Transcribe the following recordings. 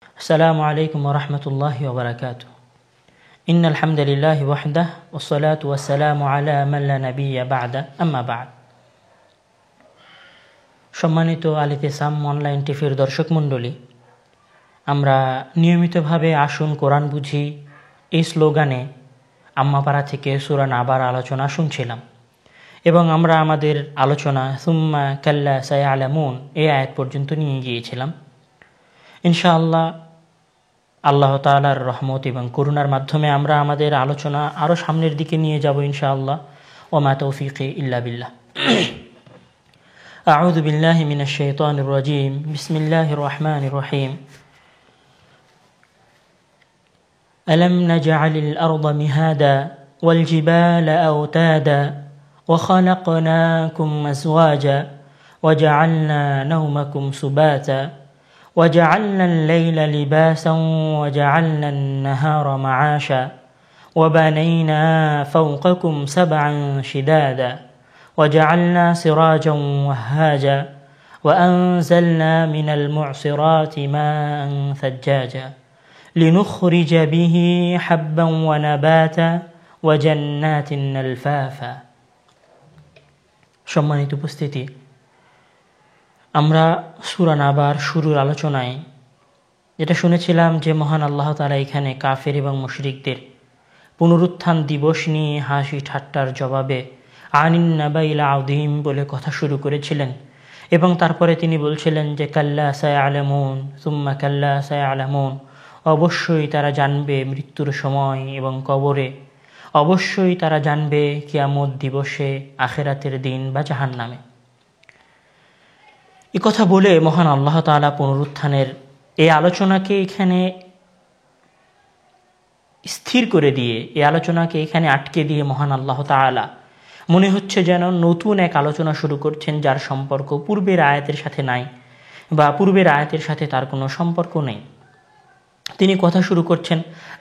السلام عليكم ورحمة الله وبركاته. إن الحمد لله وحده والصلاة والسلام على من لا نبي بعده أما بعد. সম্মানিত আল ইতিসাম অনলাইন টিভির দর্শক মণ্ডলী, আমরা নিয়মিতভাবে আসুন কোরআন বুঝি এই স্লোগানে আম্মাপাড়া থেকে সূরা নাবার আলোচনা শুনছিলাম এবং আমরা আমাদের আলোচনা সুম্মা কাল্লা সায়ালামুন এই আয়াত পর্যন্ত নিয়ে গিয়েছিলাম। ইনশাআল্লাহ আল্লাহ তাআলার রহমত এবং করুণার মাধ্যমে আমরা আমাদের আলোচনা আরও সামনের দিকে নিয়ে যাব ইনশাআল্লাহ। ওমা তৌফিকি ইল্লা বিল্লাহ। আউযু বিল্লাহি মিনাশ শাইতানির রাজীম। বিসমিল্লাহির রহমানির রহিম। আলাম নাজআলিল আরদা মিহাদা ওয়াল জিবালা আওতাদা ওয়া খালাকনাকুম আজওয়াজা ওয়া জাআলনা নাওমাকুম সুবাতা وجعلنا الليل لباسا وجعلنا النهار معاشا وبنينا فوقكم سبعا شدادا وجعلنا سراجا وهاجا وأنزلنا من المعصرات ماء ثجاجا لنخرج به حبا ونباتا وجنات ألفافا. সম্মানিত উপস্থিতি, আমরা সূরা নাবার শুরুর আলোচনায় যেটা শুনেছিলাম যে মহান আল্লাহ তাআলা এখানে কাফের এবং মুশরিকদের পুনরুত্থান দিবস নিয়ে হাসি ঠাট্টার জবাবে আনিন নাবাইল আযীম বলে কথা শুরু করেছিলেন এবং তারপরে তিনি বলছিলেন যে কাল্লা সায়ালামুন সুম্মা কাল্লা সায়ালামুন, অবশ্যই তারা জানবে মৃত্যুর সময় এবং কবরে, অবশ্যই তারা জানবে কিয়ামত দিবসে, আখিরাতের দিন বা জাহান্নামে। এই কথা বলে মহান আল্লাহ তাআলা পুনরুত্থানের এই আলোচনাকে এখানে স্থির করে দিয়ে, এই আলোচনাকে এখানে আটকে দিয়ে মহান আল্লাহ তাআলা মনে হচ্ছে যেন নতুন এক আলোচনা শুরু করছেন যার সম্পর্ক পূর্বের আয়াতের সাথে নাই বা পূর্বের আয়াতের সাথে তার কোনো সম্পর্ক নেই। তিনি কথা শুরু করছেন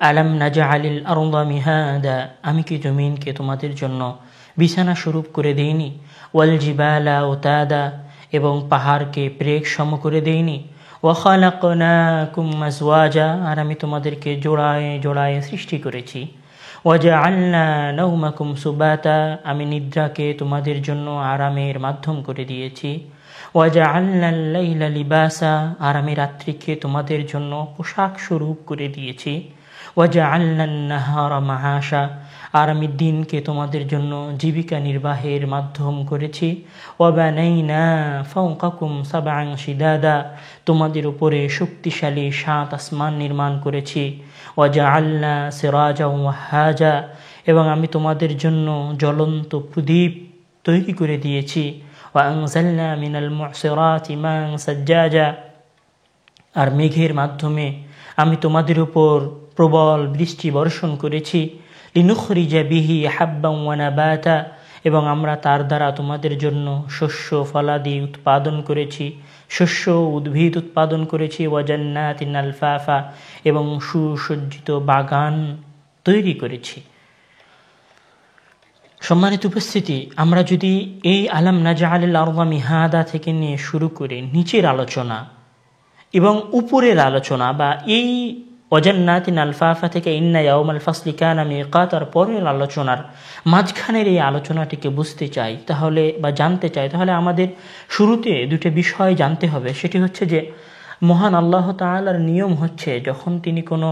আলাম নাজআলিল আরদা মিহাদা, আমি কি জমিনকে তোমাদের জন্য বিছানা স্বরূপ করে দেইনি, ওয়াল জিবালা আওতাদা, এবং পাহাড়কে প্রেগ সম করে দেইনি, ওয়া খালাকনাকুম আজওয়াজা, আর আমি তোমাদেরকে জোড়ায় জোড়ায় সৃষ্টি করেছি, ওয়া জাআলনা নাওমাকুম সুবাতা, আমি নিদ্রাকে তোমাদের জন্য আরামের মাধ্যম করে দিয়েছি, ওয়া জাআলনাল লাইলা লিবাসা, আর আমি রাত্রিকে তোমাদের জন্য পোশাক স্বরূপ করে দিয়েছি, ওয়া জাআলনান নাহারা মাআশা, আর আমি দিনকে তোমাদের জন্য জীবিকা নির্বাহের মাধ্যম করেছি, ওয়া বানাইনা ফাওকাকুম সাবআন শিদাদা, তোমাদের উপরে শক্তিশালী ৭ আসমান নির্মাণ করেছি, ওয়া জাআলনা সিরাজাও ওয়াহাজা, এবং আমি তোমাদের জন্য জ্বলন্ত প্রদীপ তৈরি করে দিয়েছি, ওয়া আনজালনা মিনাল মু'সিরাতি মা'আন সাজ্জাজা, আর মেঘের মাধ্যমে আমি তোমাদের উপর প্রবল বৃষ্টি বর্ষণ করেছি, লিনুখরিজা বিহি হাব্বান ওয়া নাবাতা, এবং আমরা তার দ্বারা তোমাদের জন্য শস্য ফলাদি উৎপাদন করেছি, শস্য উদ্ভিদ উৎপাদন করেছি, ওয়া জান্নাতিন আলফাফা, এবং সুসজ্জিত বাগান তৈরি করেছি। সম্মানিত উপস্থিতি, আমরা যদি এই আলাম নাজআলিল আরদা মিহাদা থেকে নিয়ে শুরু করে নিচের আলোচনা এবং উপরের আলোচনা বা এই ওয়াজান্নাতিন আলফাফা থেকে ইন্না ইয়াউমাল ফাসলি কানা মিকাতার পরের আলোচনার মাঝখানের এই আলোচনাটিকে বুঝতে চাই তাহলে বা জানতে চাই, তাহলে আমাদের শুরুতে দুটো বিষয় জানতে হবে। সেটি হচ্ছে যে মহান আল্লাহ তাআলার নিয়ম হচ্ছে যখন তিনি কোনো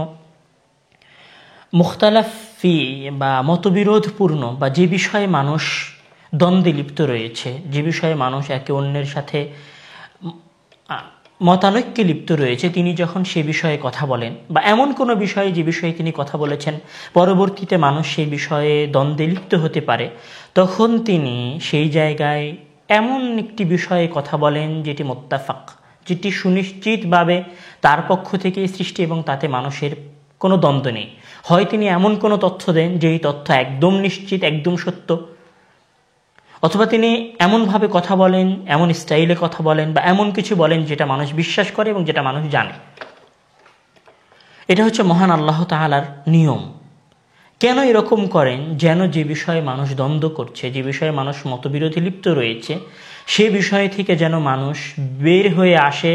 মুখতালাফি বা মতবিরোধপূর্ণ বা যে বিষয়ে মানুষ দ্বন্দ্বে লিপ্ত রয়েছে, যে বিষয়ে মানুষ একে অন্যের সাথে মতানৈক্যে লিপ্ত রয়েছে, তিনি যখন সে বিষয়ে কথা বলেন বা এমন কোনো বিষয়ে যে বিষয়ে তিনি কথা বলেছেন পরবর্তীতে মানুষ সেই বিষয়ে দ্বন্দ্বে লিপ্ত হতে পারে, তখন তিনি সেই জায়গায় এমন একটি বিষয়ে কথা বলেন যেটি মুত্তাফাক, যেটি সুনিশ্চিতভাবে তার পক্ষ থেকে সৃষ্টি এবং তাতে মানুষের কোনো দ্বন্দ্ব নেই। হয় তিনি এমন কোনো তথ্য দেন যেই তথ্য একদম নিশ্চিত, একদম সত্য, অথবা তিনি এমনভাবে কথা বলেন, এমন স্টাইলে কথা বলেন বা এমন কিছু বলেন যেটা মানুষ বিশ্বাস করে এবং যেটা মানুষ জানে। এটা হচ্ছে মহান আল্লাহ তাআলার নিয়ম। কেন এরকম করেন? যেন যে বিষয়ে মানুষ দ্বন্দ্ব করছে, যে বিষয়ে মানুষ মতবিরোধী লিপ্ত রয়েছে, সে বিষয় থেকে যেন মানুষ বের হয়ে আসে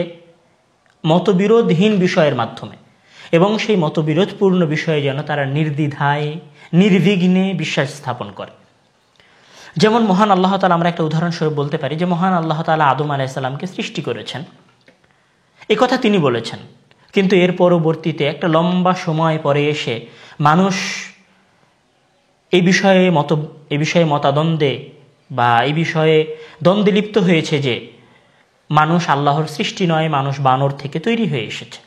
মতবিরোধহীন বিষয়ের মাধ্যমে, এবং সেই মতবিরোধপূর্ণ বিষয়ে যেন তারা নির্দ্বিধায় নির্বিঘ্নে বিশ্বাস স্থাপন করে। যেমন মহান আল্লাহ তাআলা, আমরা একটা উদাহরণস্বরূপ বলতে পারি যে মহান আল্লাহ তাআলা আদম আলাইহিস সালামকে সৃষ্টি করেছেন, এ কথা তিনি বলেছেন। কিন্তু এর পরবর্তীতে একটা লম্বা সময় পরে এসে মানুষ এই বিষয়ে মতাদ্বন্দ্বে বা এই বিষয়ে দ্বন্দ্বে লিপ্ত হয়েছে যে মানুষ আল্লাহর সৃষ্টি নয়, মানুষ বানর থেকে তৈরি হয়ে এসেছে,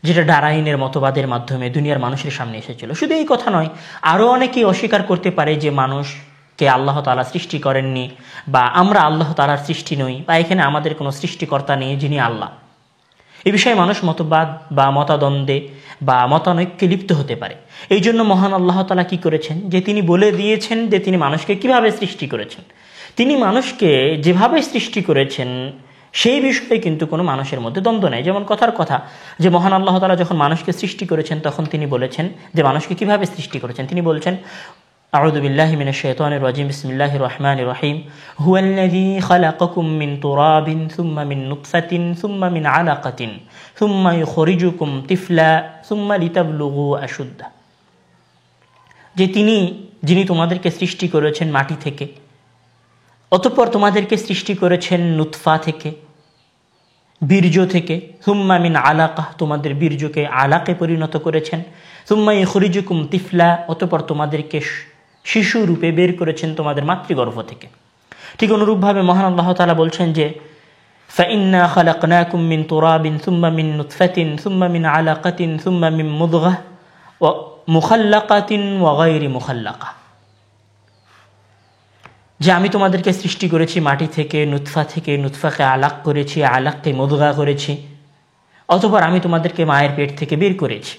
যেটা ডারউইনের মতবাদের মাধ্যমে দুনিয়ার মানুষের সামনে এসেছিল। শুধু এই কথা নয়, আরও অনেকেই অস্বীকার করতে পারে যে মানুষকে আল্লাহ তাআলা সৃষ্টি করেননি, বা আমরা আল্লাহ তাআলার সৃষ্টি নই, বা এখানে আমাদের কোনো সৃষ্টিকর্তা নেই যিনি আল্লাহ। এ বিষয়ে মানুষ মতবাদ বা মতাদ্বন্দ্বে বা মতানৈক্যে লিপ্ত হতে পারে। এই জন্য মহান আল্লাহ তাআলা কি করেছেন, যে তিনি বলে দিয়েছেন যে তিনি মানুষকে কিভাবে সৃষ্টি করেছেন। তিনি মানুষকে যেভাবে সৃষ্টি করেছেন সেই বিষয়ে কিন্তু কোনো মানুষের মধ্যে দ্বন্দ্ব নেই। যেমন কথার কথা যে মহান আল্লাহ তাআলা যখন মানুষকে সৃষ্টি করেছেন তখন তিনি বলেছেন যে মানুষকে কিভাবে সৃষ্টি করেছেন। তিনি বলছেন, আউযু বিল্লাহি মিনাশ শাইতানির রাজিম, বিসমিল্লাহির রহমানির রহিম, হুয়াল্লাযী খালাকাকুম মিন তুরাবিন সুম্মা মিন নুতফাতিন সুম্মা মিন আলাকাতিন সুম্মা ইউখরিজুকুম তিফলা সুম্মা লিতাবলুগু আশুদ্দা। যে যিনি তোমাদেরকে সৃষ্টি করেছেন মাটি থেকে, অতঃপর তোমাদেরকে সৃষ্টি করেছেন নুতফা থেকে, বীর্য থেকে, সুম্মা মিন আলাকা, তোমাদের বীর্যকে আলাকে পরিণত করেছেন, সুম্মা ইখরিজুকুম তিফলা, অতঃপর তোমাদেরকে শিশু রূপে বের করেছেন তোমাদের মাতৃগর্ভ থেকে। ঠিক অনুরূপভাবে মহান আল্লাহ তাআলা বলছেন যে ফাইন্না খালাকনাকুম মিন তুরাবিন সুম্মা মিন নুতফাতিন সুম্মা মিন আলাকাতিন সুম্মা মিন মুদগাহ ওয়া মুখাল্লাকাতিন ওয়া গায়রি মুখাল্লাকা। যে আমি তোমাদেরকে সৃষ্টি করেছি মাটি থেকে, নুতফা থেকে, নুতফাকে আলাক করেছি, আলাককে মুদগা করেছি, অতঃপর আমি তোমাদেরকে মায়ের পেট থেকে বের করেছি।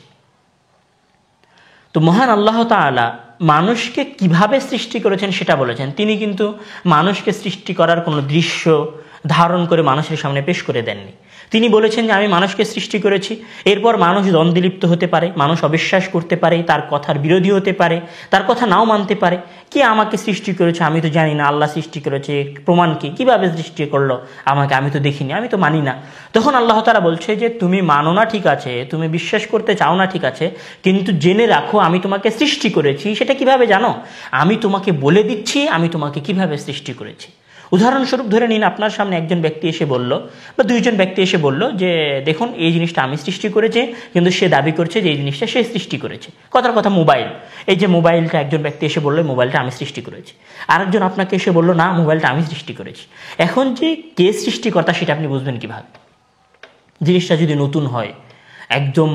তো মহান আল্লাহ তাআলা মানুষকে কিভাবে সৃষ্টি করেছেন সেটা বলেছেন। তিনি কিন্তু মানুষকে সৃষ্টি করার কোনো দৃশ্য ধারণ করে মানুষের সামনে পেশ করে দেননি। তিনি বলেছেন যে আমি মানুষকে সৃষ্টি করেছি। এরপর মানুষ দ্বন্দ্বে লিপ্ত হতে পারে, মানুষ অবিশ্বাস করতে পারে, তার কথার বিরোধী হতে পারে, তার কথা নাও মানতে পারে। কে আমাকে সৃষ্টি করেছে আমি তো জানি না, আল্লাহ সৃষ্টি করেছে, প্রমাণ কি, কিভাবে সৃষ্টি করলো আমাকে, আমি তো দেখিনি, আমি তো মানি না। তখন আল্লাহ তাআলা বলছে যে তুমি মানো না ঠিক আছে, তুমি বিশ্বাস করতে চাও না ঠিক আছে, কিন্তু জেনে রাখো আমি তোমাকে সৃষ্টি করেছি। সেটা কিভাবে জানো? আমি তোমাকে বলে দিচ্ছি আমি তোমাকে কিভাবে সৃষ্টি করেছি। উদাহরণস্বরূপ ধরে নিন, আপনার সামনে একজন ব্যক্তি এসে বলল বা দুইজন ব্যক্তি এসে বলল যে দেখুন এই জিনিসটা আমি সৃষ্টি করেছি, কিন্তু সে দাবি করছে যে এই জিনিসটা সে সৃষ্টি করেছে। কথার কথা মোবাইল, এই যে মোবাইলটা একজন ব্যক্তি এসে বললো মোবাইলটা আমি সৃষ্টি করেছি, আরেকজন আপনাকে এসে বললো না মোবাইলটা আমি সৃষ্টি করেছি। এখন যে কে সৃষ্টিকর্তা সেটা আপনি বুঝবেন কিভাবে? জিনিসটা যদি নতুন হয়, একদম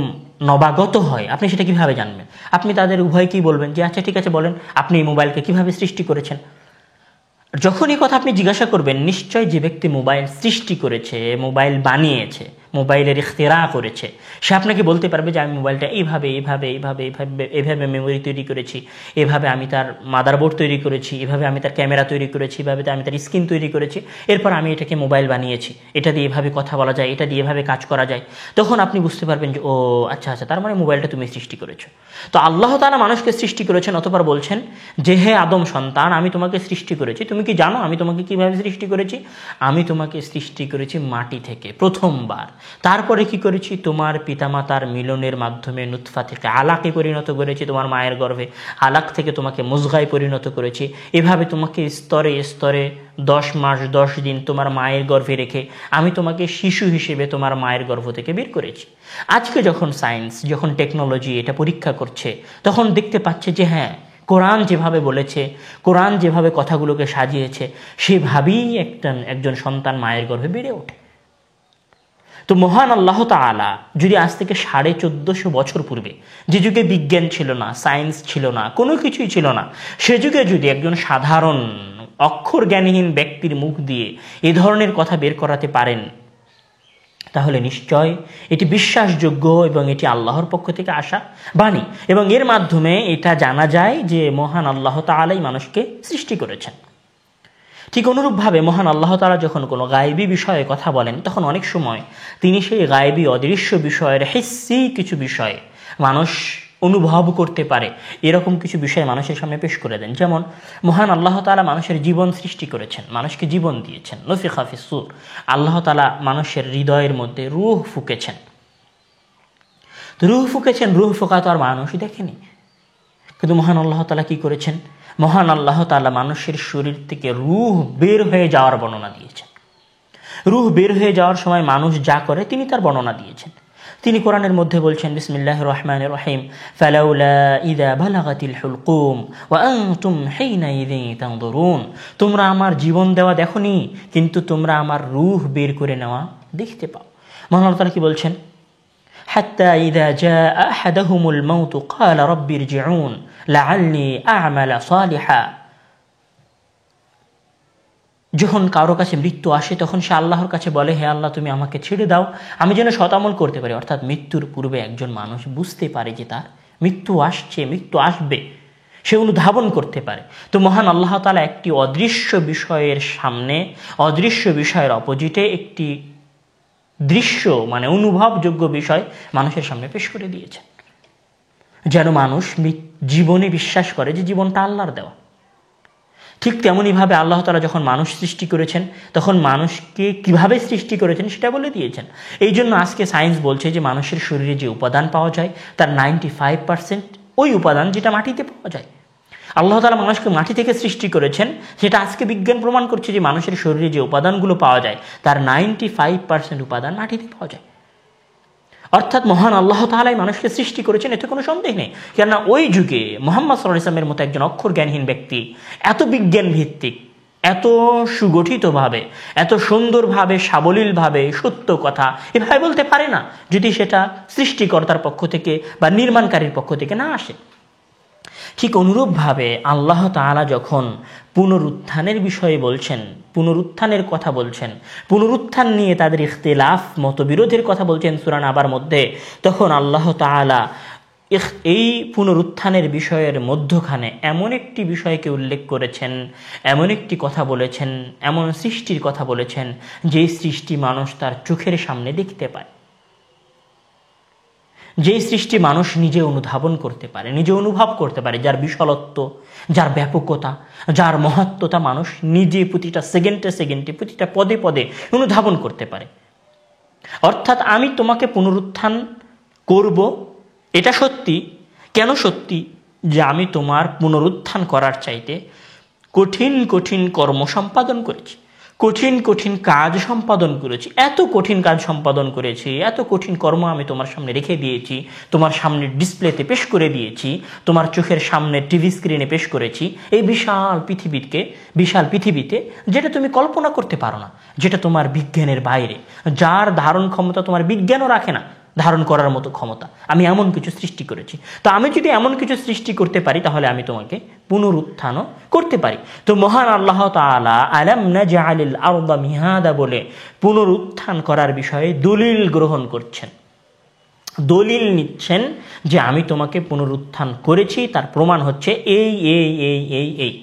নবাগত হয়, আপনি সেটা কিভাবে জানবেন? আপনি তাদের উভয়কেই বলবেন যে আচ্ছা ঠিক আছে বলেন আপনি এই মোবাইলকে কিভাবে সৃষ্টি করেছেন। যখন এই কথা আপনি জিজ্ঞাসা করবেন, নিশ্চয় যে ব্যক্তি মোবাইল সৃষ্টি করেছে, মোবাইল বানিয়েছে, মোবাইলের ইখতিরা করেছে, সে আপনাকে বলতে পারবে যে আমি মোবাইলটা এইভাবে এইভাবে এইভাবে এইভাবে এইভাবে মেমোরি তৈরি করেছি, এভাবে আমি তার মাদারবোর্ড তৈরি করেছি, এভাবে আমি তার ক্যামেরা তৈরি করেছি, এভাবে আমি তার স্ক্রিন তৈরি করেছি, এরপর আমি এটাকে মোবাইল বানিয়েছি, এটা দিয়ে এভাবে কথা বলা যায়, এটা দিয়ে এভাবে কাজ করা যায়। তখন আপনি বুঝতে পারবেন যে ও আচ্ছা আচ্ছা, তার মানে মোবাইলটা তুমি সৃষ্টি করেছো। তো আল্লাহ তাআলা মানুষকে সৃষ্টি করেছেন, অতঃপর বলছেন যে হে আদম সন্তান, আমি তোমাকে সৃষ্টি করেছি। তুমি কি জানো আমি তোমাকে কিভাবে সৃষ্টি করেছি? আমি তোমাকে সৃষ্টি করেছি মাটি থেকে প্রথমবার, তারপরে কি করেছি তোমার পিতামাতার মিলনের মাধ্যমে নুতফা থেকে আলাকে পরিণত করেছি তোমার মায়ের গর্ভে, আলাক থেকে তোমাকে মুজগায় পরিণত করেছি, এভাবে তোমাকে স্তরে স্তরে 10 মাস 10 দিন তোমার মায়ের গর্ভে রেখে আমি তোমাকে শিশু হিসেবে তোমার মায়ের গর্ভ থেকে বের করেছি। আজকে যখন সায়েন্স, যখন টেকনোলজি এটা পরীক্ষা করছে, তখন দেখতে পাচ্ছে যে হ্যাঁ, কোরআন যেভাবে বলেছে, কোরআন যেভাবে কথাগুলোকে সাজিয়েছে, সেভাবেই একজন সন্তান মায়ের গর্ভে বেড়ে ওঠে। তো মহান আল্লাহ তাআলা যদি আজ থেকে 1450 বছর পূর্বে, যে যুগে বিজ্ঞান ছিল না, সায়েন্স ছিল না, কোনো কিছুই ছিল না, সে যুগে যদি একজন সাধারণ অক্ষর জ্ঞানহীন ব্যক্তির মুখ দিয়ে এ ধরনের কথা বের করাতে পারেন, তাহলে নিশ্চয় এটি বিশ্বাসযোগ্য এবং এটি আল্লাহর পক্ষ থেকে আসা বাণী, এবং এর মাধ্যমে এটা জানা যায় যে মহান আল্লাহ তাআলাই মানুষকে সৃষ্টি করেছেন। ঠিক অনুরূপভাবে মহান আল্লাহ তাআলা যখন কোনো গায়েবী বিষয়ে কথা বলেন, তখন অনেক সময় তিনি সেই গায়েবী অদৃশ্য বিষয়ের হিস্সি কিছু বিষয়ে মানুষ অনুভব করতে পারে, এরকম কিছু বিষয় মানুষের সামনে পেশ করে দেন। যেমন মহান আল্লাহ তাআলা মানুষের জীবন সৃষ্টি করেছেন, মানুষকে জীবন দিয়েছেন, নফিখা ফিস সূর, আল্লাহ তাআলা মানুষের হৃদয়ের মধ্যে রূহ ফুঁকেছেন। তো রূহ ফুঁকেছেন, রূহ ফোঁকা তো আর মানুষই দেখেনি, কিন্তু মহান আল্লাহ তাআলা কি করেছেন? মহান আল্লাহ তাআলা মানুষের শরীর থেকে রূহ বের হয়ে যাওয়ার বর্ণনা দিয়েছেন। রূহ বের হয়ে যাওয়ার সময় মানুষ যা করে তিনি তার বর্ণনা দিয়েছেন। তিনি কোরআনের মধ্যে বলছেন, বিসমিল্লাহির রহমানির রহিম, ফালাউলা ইযা বালাগাতিল হুলকুম ওয়া আনতুম হিনাইযিন তানজুরুন। তোমরা আমার জীবন দেওয়া দেখোনি, কিন্তু তোমরা আমার রূহ বের করে নেওয়া দেখতে পাও। মহান আল্লাহ তাআলা কি বলছেন? হাত্তা ইযা জাআ আহাদাহুমুল মাউতু ক্বালা রাব্বি ইরজিউন লাআল্লি আ'মালা সালিহা। যখন কারো কাছে মৃত্যু আসে তখন সে আল্লাহর কাছে বলে, হে আল্লাহ, তুমি আমাকে ছেড়ে দাও, আমি যেন সৎ আমল করতে পারি। অর্থাৎ মৃত্যুর পূর্বে একজন মানুষ বুঝতে পারে যে তার মৃত্যু আসছে, মৃত্যু আসবে, সে অনুধাবন করতে পারে। তো মহান আল্লাহ তাআলা একটি অদৃশ্য বিষয়ের সামনে, অদৃশ্য বিষয়ের অপোজিটে একটি দৃশ্য মানে অনুভবযোগ্য বিষয় মানুষের সামনে পেশ করে দিয়েছেন, যেন মানুষ জীবনে বিশ্বাস করে যে জীবনটা আল্লাহর দেওয়া। ঠিক তেমনইভাবে আল্লাহ তাআলা যখন মানুষ সৃষ্টি করেছেন তখন মানুষকে কিভাবে সৃষ্টি করেছেন সেটা বলে দিয়েছেন। এই জন্য আজকে সায়েন্স বলছে যে মানুষের শরীরে যে উপাদান পাওয়া যায় তার 95% ওই উপাদান যেটা মাটিতে পাওয়া যায়। আল্লাহ তাআলা মানুষকে মাটি থেকে সৃষ্টি করেছেন, সেটা আজকে বিজ্ঞান প্রমাণ করছে যে মানুষের শরীরে যে উপাদানগুলো পাওয়া যায় তার 95% উপাদান মাটিতে পাওয়া যায়। অর্থাৎ মহান আল্লাহ তাআলাই মানুষকে সৃষ্টি করেছেন, এতে কোনো সন্দেহ নেই। কেননা ওই যুগে মুহাম্মদ সাল্লাল্লাহু আলাইহি ওয়াসাল্লামের মতো একজন অক্ষর জ্ঞানহীন ব্যক্তি এত বিজ্ঞান ভিত্তিক, এত সুগঠিতভাবে, এত সুন্দরভাবে, সাবলীলভাবে সত্য কথা এভাবে বলতে পারে না যদি সেটা সৃষ্টিকর্তার পক্ষ থেকে বা নির্মাণকারীর পক্ষ থেকে না আসে। ঠিক অনুরূপভাবে আল্লাহ তাআলা যখন পুনরুত্থানের বিষয়ে বলছেন, পুনরুত্থানের কথা বলছেন, পুনরুত্থান নিয়ে তাদের ইখতিলাফ মতবিরোধের কথা বলছেন সূরা নাবার মধ্যে, তখন আল্লাহ তাআলা এই পুনরুত্থানের বিষয়ের মধ্যখানে এমন একটি বিষয়কে উল্লেখ করেছেন, এমন একটি কথা বলেছেন, এমন সৃষ্টির কথা বলেছেন যেই সৃষ্টি মানুষ তার চোখের সামনে দেখতে পায়, যেই সৃষ্টি মানুষ নিজে অনুধাবন করতে পারে, নিজে অনুভব করতে পারে, যার বিশালত্ব, যার ব্যাপকতা, যার মহত্বতা মানুষ নিজে প্রতিটা সেকেন্ডে সেকেন্ডে, প্রতিটা পদে পদে অনুধাবন করতে পারে। অর্থাৎ আমি তোমাকে পুনরুত্থান করব, এটা সত্যি। কেন সত্যি? যে আমি তোমার পুনরুত্থান করার চাইতে কঠিন কঠিন কর্ম সম্পাদন করেছি, কঠিন কঠিন কাজ সম্পাদন করেছি, এত কঠিন কাজ সম্পাদন করেছি, এত কঠিন কর্ম আমি তোমার সামনে রেখে দিয়েছি, তোমার সামনে ডিসপ্লেতে পেশ করে দিয়েছি, তোমার চোখের সামনে টিভি স্ক্রিনে পেশ করেছি, এই বিশাল পৃথিবীতে যেটা তুমি কল্পনা করতে পারো না, যেটা তোমার বিজ্ঞানের বাইরে, যার ধারণ ক্ষমতা তোমার বিজ্ঞানও রাখে না ধারণ করার মতো ক্ষমতা, আমি এমন কিছু সৃষ্টি করেছি। তো আমি যদি এমন কিছু সৃষ্টি করতে পারি তাহলে আমি তোমাকে পুনরুত্থানও করতে পারি। তো মহান আল্লাহ তাআলা আলাম নাজআলিল আরদা মিহাদা বলে পুনরুত্থান করার বিষয়ে দলিল গ্রহণ করছেন, দলিল নিচ্ছেন যে আমি তোমাকে পুনরুত্থান করেছি, তার প্রমাণ হচ্ছে এই এই এই এই এই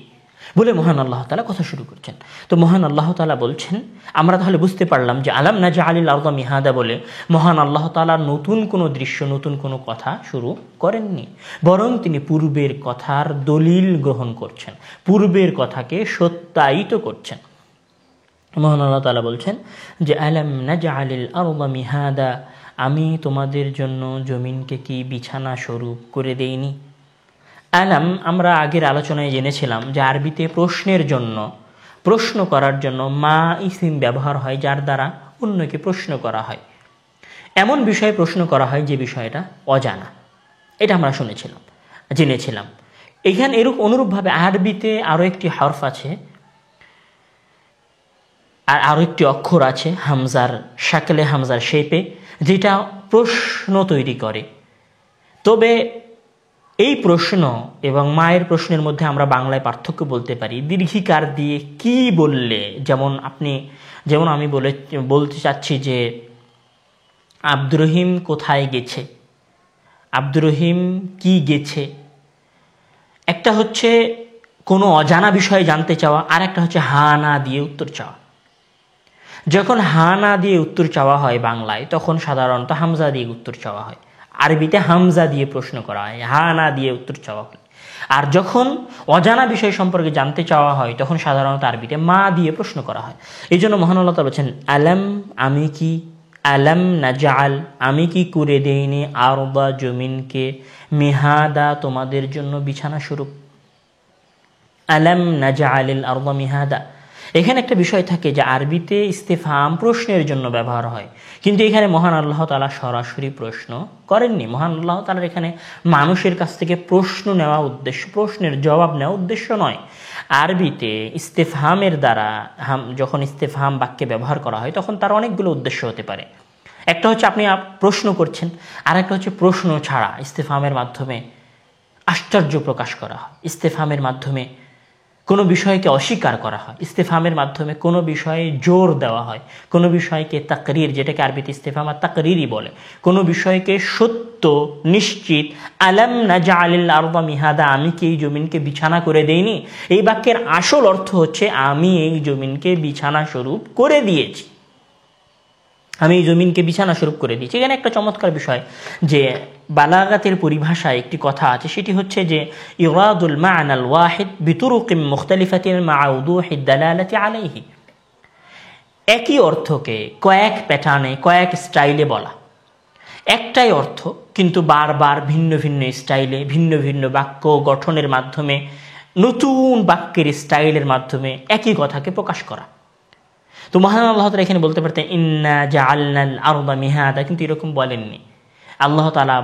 বলে মহান আল্লাহ তাআলা কথা শুরু করছেন। তো মহান আল্লাহ তাআলা বলছেন, আমরা তাহলে বুঝতে পারলাম যে আলাম নাজআলিল আরদা মিহাদা বলে মহান আল্লাহ তাআলা নতুন কোনো দৃশ্য, নতুন কোনো কথা শুরু করেননি, বরং তিনি পূর্বের কথার দলিল গ্রহণ করছেন, পূর্বের কথাকে সত্যায়িত করছেন। মহান আল্লাহ তাআলা বলছেন যে আলাম নাজআলিল আরদা মিহাদা, আমি তোমাদের জন্য জমিনকে কি বিছানা স্বরূপ করে দেইনি। আলাম আমরা আগের আলোচনায় জেনেছিলাম যে আরবিতে প্রশ্নের জন্য, প্রশ্ন করার জন্য মা ইসিম ব্যবহার হয়, যার দ্বারা অন্যকে প্রশ্ন করা হয়, এমন বিষয়ে প্রশ্ন করা হয় যে বিষয়টা অজানা। এটা আমরা জেনেছিলাম। এখানে অনুরূপভাবে আরবিতে আরও একটি হরফ আছে, আর আরও একটি অক্ষর আছে হামজার শাকলে, হামজার শেপে, যেটা প্রশ্ন তৈরি করে। তবে এই প্রশ্ন এবং মায়ের প্রশ্নের মধ্যে আমরা বাংলায় পার্থক্য বলতে পারি। দীর্ঘিকার দিয়ে কি বললে, যেমন আমি বলতে চাচ্ছি যে আব্দুর রহিম কোথায় গেছে, আব্দুর রহিম কি গেছে। একটা হচ্ছে কোনো অজানা বিষয়ে জানতে চাওয়া, আর একটা হচ্ছে হা না দিয়ে উত্তর চাওয়া। যখন হা না দিয়ে উত্তর চাওয়া হয় বাংলায়, তখন সাধারণত হামজা দিয়ে উত্তর চাওয়া হয়। আরবিতে হামজা দিয়ে প্রশ্ন করা হয়, হা না দিয়ে উত্তর চাওয়া হয়। আর যখন অজানা বিষয় সম্পর্কে জানতে চাওয়া হয় তখন সাধারণত আরবিতে মা দিয়ে প্রশ্ন করা হয়। এই জন্য মহান আল্লাহ তাআলা বলেছেন, আলাম আমি কি, আলাম নাজআল আমি কি করে দেইনি, আরদা জমিনকে, মিহাদা তোমাদের জন্য বিছানা স্বরূপ। আলাম নাজআলিল আরদা মিহাদা। এখানে একটা বিষয় থাকে যে আরবিতে ইস্তেফহাম প্রশ্নের জন্য ব্যবহার হয়, কিন্তু এখানে মহান আল্লাহ তাআলা সরাসরি প্রশ্ন করেননি। মহান আল্লাহ তাআলার এখানে মানুষের কাছ থেকে প্রশ্ন নেওয়া উদ্দেশ্য, প্রশ্নের জবাব নেওয়া উদ্দেশ্য নয়। আরবিতে ইস্তেফহামের দ্বারা যখন ইস্তেফহাম বাক্যে ব্যবহার করা হয় তখন তার অনেকগুলো উদ্দেশ্য হতে পারে। একটা হচ্ছে আপনি প্রশ্ন করছেন, আর একটা হচ্ছে প্রশ্ন ছাড়া ইস্তেফহামের মাধ্যমে আশ্চর্য প্রকাশ করা হয়, ইস্তেফহামের মাধ্যমে কোনো বিষয়কে অস্বীকার করা হয়, ইস্তেফহামের মাধ্যমে কোনো বিষয়ে জোর দেওয়া হয়, কোনো বিষয়কে তাকরির, যেটাকে আরবিতে ইস্তেফহাম আর তাকরিরই বলে, কোনো বিষয়কে সত্য নিশ্চিত। আলাম নাজআলিল আরদা মিহাদা আমি কি এই জমিনকে বিছানা করে দেইনি, এই বাক্যের আসল অর্থ হচ্ছে আমি এই জমিনকে বিছানা স্বরূপ করে দিয়েছি, আমি এই জমিনকে বিছানা স্বরূপ করে দিয়েছি। এখানে একটা চমৎকার বিষয় যে বালাগাতের পরিভাষায় একটি কথা আছে, সেটি হচ্ছে যে ইরাদুল মা'নাল ওয়াহিদ বিতুরুকিন মুখতালিফাতিন মা'a উদুহিদ দালালাতি আলাইহি। একই অর্থকে কয়েক প্যাটার্নে, কয়েক স্টাইলে বলা, একটাই অর্থ কিন্তু বারবার ভিন্ন ভিন্ন স্টাইলে, ভিন্ন ভিন্ন বাক্য গঠনের মাধ্যমে, নতুন বাক্যের স্টাইলের মাধ্যমে একই কথাকে প্রকাশ করা। তো মহান আল্লাহ তাআলা এখানে বলতে পারতেন ইন্না জাআলনাল আরদা মিহাদা, কিন্তু এরকম বলেননি। আল্লাহ তাআলা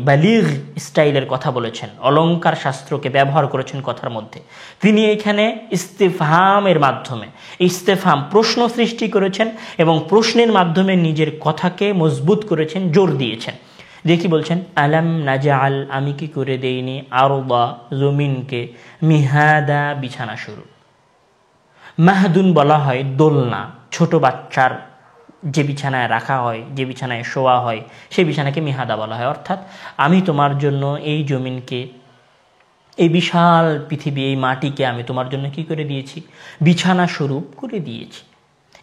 বালিগ স্টাইলের কথা বলেছেন, অলংকার শাস্ত্রকে ব্যবহার করেছেন কথার মধ্যে। তিনি এখানে ইস্তেফহামের মাধ্যমে, ইস্তেফহাম প্রশ্ন সৃষ্টি করেছেন এবং প্রশ্নের মাধ্যমে নিজের কথাকে মজবুত করেছেন, জোর দিয়েছেন। দেখি বলছেন আলাম নাজআল আমি কি করে দেইনি, আরদা জমিনকে, মিহাদা বিছানা স্বরূপ। মাহদুন বলা হয় দোলনা, ছোট বাচ্চার যে বিছানায় রাখা হয়, যে বিছানায় শোয়া হয়, সেই বিছানাকে মিহাদা বলা হয়। অর্থাৎ আমি তোমার জন্য এই জমিনকে, এই বিশাল পৃথিবী, এই মাটিকে আমি তোমার জন্য কি করে দিয়েছি, বিছানা স্বরূপ করে দিয়েছি।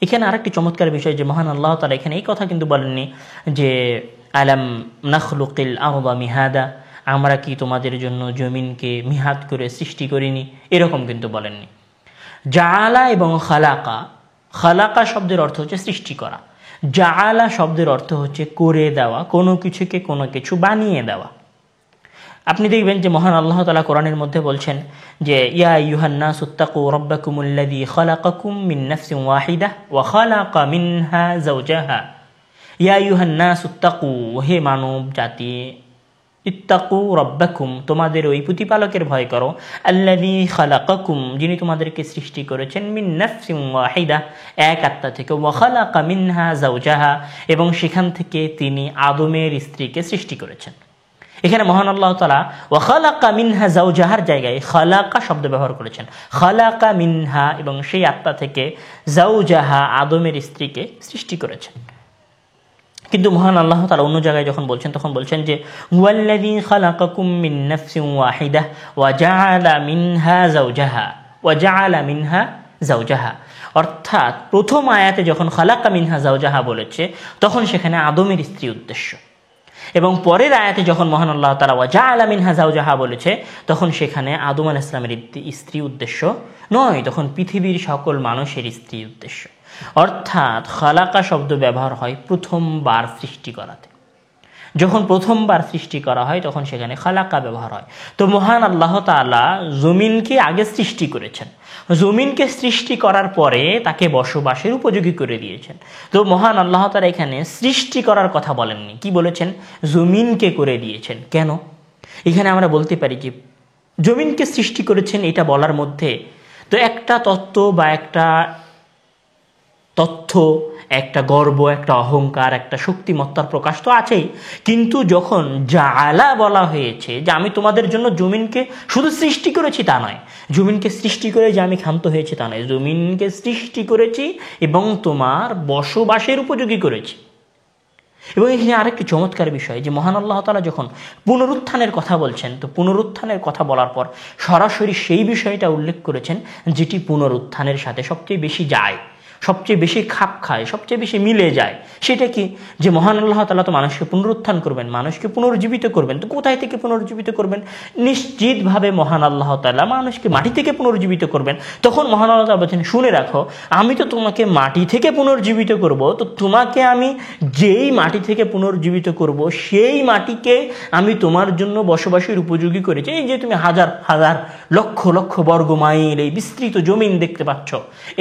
এখানে আরেকটি চমৎকার বিষয় যে মহান আল্লাহ তাআলা এখানে এই কথা কিন্তু বলেননি যে আলাম নাখলুকিল আরদা মিহাদা, আমরা কি তোমাদের জন্য জমিনকে মিহাদ করে সৃষ্টি করিনি, এরকম কিন্তু বলেননি। জাআলা এবং খালাকা, খালাকা শব্দের অর্থ হচ্ছে সৃষ্টি করা, জাআলা শব্দের অর্থ হচ্ছে করে দেওয়া, কোনো কিছুকে কোনো কিছু বানিয়ে দেওয়া। আপনি দেখবেন যে মহান আল্লাহ তাআলা কোরআনের মধ্যে বলছেন যে ইয়া আইয়ুহান নাসু ইত্তাকু রাব্বাকুমুল্লাযী খালাকাকুম মিন নাফসিন ওয়াহিদাহ ওয়া খালাকা মিনহা যাওজাহা। ইয়া আইয়ুহান নাসু ইত্তাকু, হে মানব জাতি, ইত্তাকু রাব্বাকুম তোমাদের ওই প্রতিপালকের ভয় করো, আল্লাযী খালাকাকুম যিনি তোমাদেরকে সৃষ্টি করেছেন, মিন নাফসিন ওয়াহিদা এক আত্মা থেকে, ওয়া খালাকা মিনহা যাওজাহা এবং সেখান থেকে তিনি আদমের স্ত্রীকে সৃষ্টি করেছেন। এখানে মহান আল্লাহ তাআলা ওয়া খালাকা মিনহা যাওজাহার জায়গায় খালাকা শব্দ ব্যবহার করেছেন, খালাকা মিনহা এবং সেই আত্মা থেকে যাওজাহা আদমের স্ত্রীকে সৃষ্টি করেছেন। কিন্তু মহান আল্লাহ তাআলা অন্য জায়গায় যখন বলছেন তখন বলছেন যে হুয়াল্লাযী খালাকাকুম মিন নাফসিন ওয়াহিদাহ ওয়া জাআলা মিনহা যাওজাহা ওয়া জাআলা মিনহা যাওজাহা। অর্থাৎ প্রথম আয়াতে যখন খালাকা মিনহা যাওজাহা বলেছে তখন সেখানে আদমের স্ত্রী উদ্দেশ্য, এবং পরের আয়াতে যখন মহান আল্লাহ তাআলা ওয়া জাআলা মিনহা যাওজাহা বলেছে তখন সেখানে আদম আলাইহিস সালামের স্ত্রী উদ্দেশ্য নয়, তখন পৃথিবীর সকল মানুষের স্ত্রী উদ্দেশ্য। অর্থাৎ খালাকা শব্দ ব্যবহার হয় প্রথমবার সৃষ্টি করাতে, যখন প্রথমবার সৃষ্টি করা হয় তখন সেখানে খালাকা ব্যবহার হয়। তো মহান আল্লাহ তাআলা জমিনকে আগে সৃষ্টি করেছেন, জমিনকে সৃষ্টি করার পরে তাকে বসবাসের উপযোগী করে দিয়েছেন। তো মহান আল্লাহ তাআলা এখানে সৃষ্টি করার কথা বলেননি, কি বলেছেন, জমিনকে করে দিয়েছেন। কেন? এখানে আমরা বলতে পারি যে জমিনকে সৃষ্টি করেছেন, এটা বলার মধ্যে তো একটা তত্ত্ব বা একটা তথ্য, একটা গর্ব, একটা অহংকার, একটা শক্তিমত্তার প্রকাশ তো আছেই। কিন্তু যখন জাআলা বলা হয়েছে যে আমি তোমাদের জন্য জমিনকে শুধু সৃষ্টি করেছি তা নয়, জমিনকে সৃষ্টি করে যে আমি ক্ষান্ত হয়েছি তা নয়, জমিনকে সৃষ্টি করেছি এবং তোমার বসবাসের উপযোগী করেছি। এবং এখানে আরেকটি চমৎকার বিষয় যে মহান আল্লাহ তাআলা যখন পুনরুত্থানের কথা বলছেন, তো পুনরুত্থানের কথা বলার পর সরাসরি সেই বিষয়টা উল্লেখ করেছেন যেটি পুনরুত্থানের সাথে সবচেয়ে বেশি যায়, সবচেয়ে বেশি খাপ খায়, সবচেয়ে বেশি মিলে যায়, সেটা কি? যে মহান আল্লাহ তাআলা তো মানুষকে পুনরুত্থান করবেন, মানুষকে পুনর্জীবিত করবেন। তো কোথায় থেকে পুনর্জীবিত করবেন? নিশ্চিতভাবে মহান আল্লাহ তাআলা মানুষকে মাটি থেকে পুনর্জীবিত করবেন। তখন মহান আল্লাহ তাআলা বলছেন, শুনে রাখো, আমি তো তোমাকে মাটি থেকে পুনর্জীবিত করব, তো তোমাকে আমি যেই মাটি থেকে পুনর্জীবিত করব সেই মাটিকে আমি তোমার জন্য বসবাসের উপযোগী করেছি। এই যে তুমি হাজার হাজার লক্ষ লক্ষ বর্গ মাইল এই বিস্তৃত জমিন দেখতে পাচ্ছ,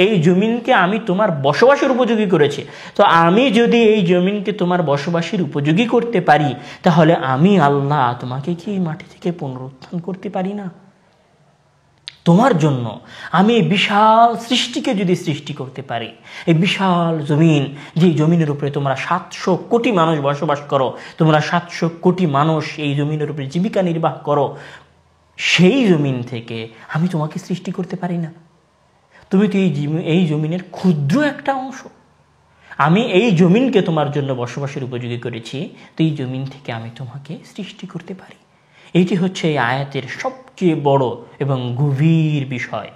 এই জমিনকে আমি তোমার বসবাসের উপযোগী করেছি। তো আমি যদি এই জমিনকে তোমার বসবাসের উপযোগী করতে পারি, তাহলে আমি আল্লাহ তোমাকে কি এই মাটি থেকে পুনরুত্থান করতে পারি না? তোমার জন্য আমি এই বিশাল সৃষ্টিকে যদি সৃষ্টি করতে পারি, এই বিশাল জমিন, যে জমিনের উপরে তোমরা 700 কোটি মানুষ বসবাস করো, তোমরা 700 কোটি মানুষ এই জমিনের উপরে জীবিকা নির্বাহ করো, সেই জমিন থেকে আমি তোমাকে সৃষ্টি করতে পারি না? তুমি তো এই জমিনের ক্ষুদ্র একটা অংশ। আমি এই জমিনকে তোমার জন্য বসবাসের উপযোগী করেছি, তো এই জমিন থেকে আমি তোমাকে সৃষ্টি করতে পারি। এইটি হচ্ছে এই আয়াতের সবচেয়ে বড় এবং গভীর বিষয়।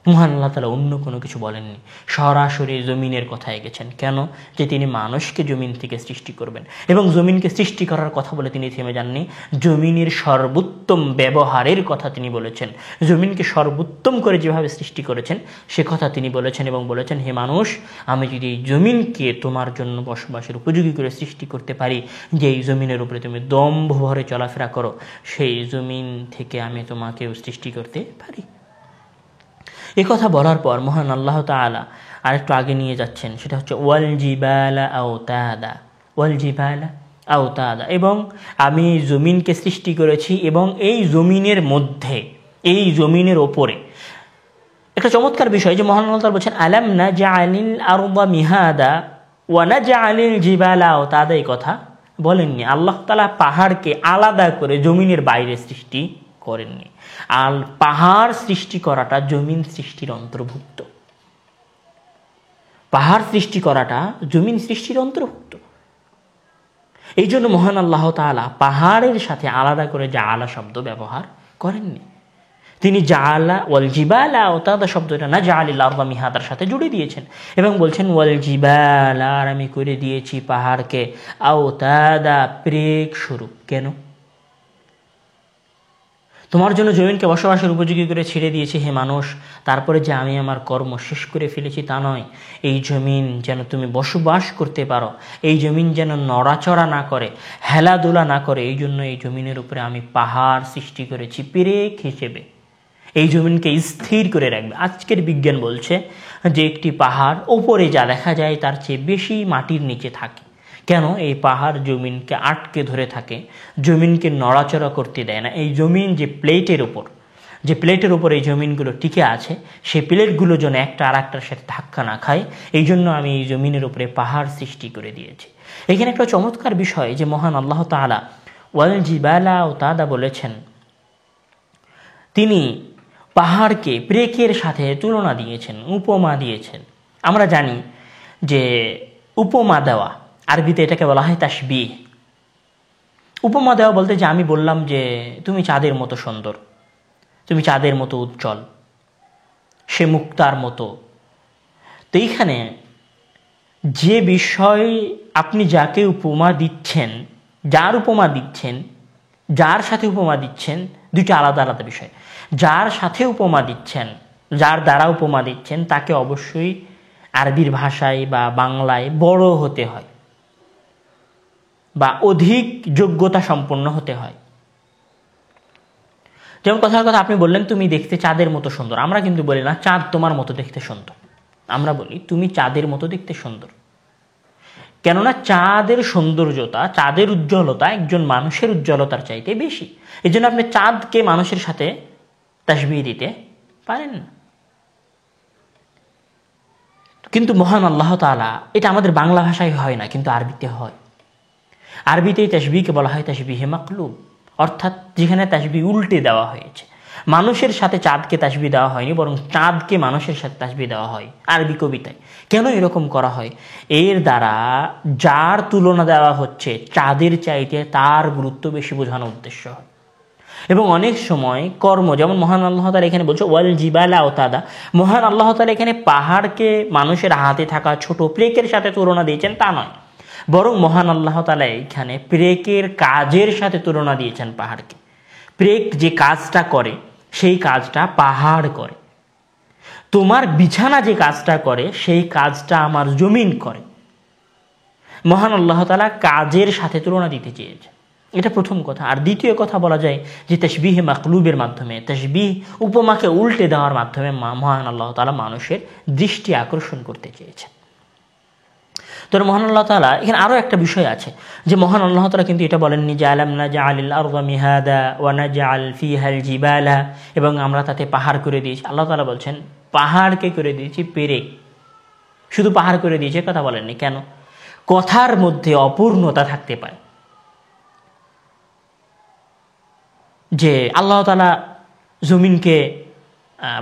মহান আল্লাহ তাআলা অন্য কোনো কিছু বলেননি, সরাসরি জমিনের কথায় গেছেন। কেন? যে তিনি মানুষকে জমিন থেকে সৃষ্টি করবেন, এবং জমিনকে সৃষ্টি করার কথা বলে তিনি থেমে যাননি, জমিনের সর্বোত্তম ব্যবহারের কথা তিনি বলেছেন। জমিনকে সর্বোত্তম করে যেভাবে সৃষ্টি করেছেন সে কথা তিনি বলেছেন, এবং বলেছেন, হে মানুষ, আমি যদি এই জমিনকে তোমার জন্য বসবাসের উপযোগী করে সৃষ্টি করতে পারি, যে এই জমিনের উপরে তুমি দম্ভ ভরে চলাফেরা করো, সেই জমিন থেকে আমি তোমাকেও সৃষ্টি করতে পারি। এ কথা বলার পর মহান আল্লাহ তাআলা আরেকটু আগে নিয়ে যাচ্ছেন, সেটা হচ্ছে ওয়াল জিবালা আওতাদা, ওয়াল জিবালা আওতাদা, এবং আমি জমিনকে সৃষ্টি করেছি, এবং এই জমিনের মধ্যে, এই জমিনের ওপরে একটা চমৎকার বিষয় যে মহান আল্লাহ তাআলা বলছেন, আলাম নাজআলিল আরদা মিহাদা ওয়া নাজআলিল জিবালা আওতাদা। এই কথা বলেননি। আল্লাহ তাআলা পাহাড়কে আলাদা করে জমিনের বাইরে সৃষ্টি করেননি। আর পাহাড় সৃষ্টি করাটা জমিন সৃষ্টির অন্তর্ভুক্ত, পাহাড় সৃষ্টি করাটা জমিন সৃষ্টির অন্তর্ভুক্ত। এই জন্য মহান আল্লাহ তাআলা পাহাড়ের সাথে আলাদা করে জাআলা শব্দ ব্যবহার করেননি। তিনি জাআলা ওয়াল জিবালা আওতাদা শব্দটা নাজআলিল আরদা মিহাদার সাথে জুড়ে দিয়েছেন, এবং বলছেন ওয়াল জিবালা, আর আমি করে দিয়েছি পাহাড়কে আওতাদা, প্রেক স্বরূপ। কেন? তোমার জন্য জমিনকে বসবাসের উপযোগী করে ছেড়ে দিয়েছি হে মানুষ, তারপরে যে আমি আমার কর্ম শেষ করে ফেলেছি তা নয়। এই জমিন যেন তুমি বসবাস করতে পারো, এই জমিন যেন নড়াচড়া না করে, হেলাদোলা না করে, এই জন্য এই জমিনের উপরে আমি পাহাড় সৃষ্টি করেছি পেরেক হিসেবে, এই জমিনকে স্থির করে রাখবে। আজকের বিজ্ঞান বলছে যে একটি পাহাড় ওপরে যা দেখা যায় তার চেয়ে বেশি মাটির নিচে থাকে। কেন? এই পাহাড় জমিনকে আটকে ধরে থাকে, জমিনকে নড়াচড়া করতে দেয় না। এই জমিন যে প্লেটের উপর এই জমিনগুলো টিকে আছে, সেই প্লেটগুলো যেন একটা আর একটার সাথে ধাক্কা না খায়, এই জন্য আমি এই জমিনের উপরে পাহাড় সৃষ্টি করে দিয়েছি। এখানে একটা চমৎকার বিষয় যে মহান আল্লাহ তাআলা ওয়াল জিবালা আওতাদা বলেছেন, তিনি পাহাড়কে প্রেকের সাথে তুলনা দিয়েছেন, উপমা দিয়েছেন। আমরা জানি যে উপমা দেওয়া, আরবিতে এটাকে বলা হয় তাশবিহ। উপমা দেওয়া বলতে যে আমি বললাম যে তুমি চাঁদের মতো সুন্দর, তুমি চাঁদের মতো উজ্জ্বল, সে মুক্তার মতো। তো এইখানে যে বিষয় আপনি যাকে উপমা দিচ্ছেন, যার উপমা দিচ্ছেন, যার সাথে উপমা দিচ্ছেন, দুইটা আলাদা আলাদা বিষয়। যার সাথে উপমা দিচ্ছেন, যার দ্বারা উপমা দিচ্ছেন, তাকে অবশ্যই আরবির ভাষায় বা বাংলায় বড় হতে হয় বা অধিক যোগ্যতা সম্পন্ন হতে হয়। যেমন কথার কথা আপনি বললেন তুমি দেখতে চাঁদের মতো সুন্দর, আমরা কিন্তু বলি না চাঁদ তোমার মতো দেখতে সুন্দর, আমরা বলি তুমি চাঁদের মতো দেখতে সুন্দর। কেননা চাঁদের সৌন্দর্যতা, চাঁদের উজ্জ্বলতা একজন মানুষের উজ্জ্বলতার চাইতে বেশি। এই জন্য আপনি চাঁদকে মানুষের সাথে তাশবিহ দিতে পারেন না। কিন্তু মহান আল্লাহ তাআলা, এটা আমাদের বাংলা ভাষায় হয় না, কিন্তু আরবিতে হয়। আরবিতে তাশবিহকে বলা হয় তাশবিহে মাকলুব, অর্থাৎ যেখানে তাশবিহ উল্টে দেওয়া হয়েছে। মানুষের সাথে চাঁদকে তাশবিহ দেওয়া হয়নি, বরং চাঁদকে মানুষের সাথে তাশবিহ দেওয়া হয় আরবি কবিতায়। কেন এরকম করা হয়? এর দ্বারা যার তুলনা দেওয়া হচ্ছে চাঁদের চাইতে তার গুরুত্ব বেশি বোঝানোর উদ্দেশ্য হয়। এবং অনেক সময় কর্ম, যেমন মহান আল্লাহ তাআলা এখানে বলছে ওয়াল জিবালা আওতাদা, মহান আল্লাহ তাআলা এখানে পাহাড়কে মানুষের হাতে থাকা ছোট প্রেকের সাথে তুলনা দিয়েছেন তা নয়, বরং মহান আল্লাহ তাআলা এখানে প্রেকের কাজের সাথে তুলনা দিয়েছেন পাহাড়কে। প্রেক যে কাজটা করে সেই কাজটা পাহাড় করে, তোমার বিছানা যে কাজটা করে সেই কাজটা আমার জমিন করে। মহান আল্লাহ তাআলা কাজের সাথে তুলনা দিতে চেয়েছে, এটা প্রথম কথা। আর দ্বিতীয় কথা বলা যায় যে তাশবিহে মাকলুবের মাধ্যমে, তাশবিহ উপমাকে উল্টে দেওয়ার মাধ্যমে মহান আল্লাহ তাআলা মানুষের দৃষ্টি আকর্ষণ করতে চেয়েছেন। তো মহান আল্লাহ তাআলা এখানে আরও একটা বিষয় আছে যে মহান আল্লাহ তাআলা কিন্তু এটা বলেননি যে আলাম নাজআলিল আরদা মিহাদা ওয়া নাজআল ফিহাল জিবালা, এবং আমরা তাতে পাহাড় করে দিয়েছি। আল্লাহ তাআলা বলছেন পাহাড়কে করে দিয়েছি পেরেক, শুধু পাহাড় করে দিয়েছে কথা বলেননি। কেন? কথার মধ্যে অপূর্ণতা থাকতে পারে, যে আল্লাহ তাআলা জমিনকে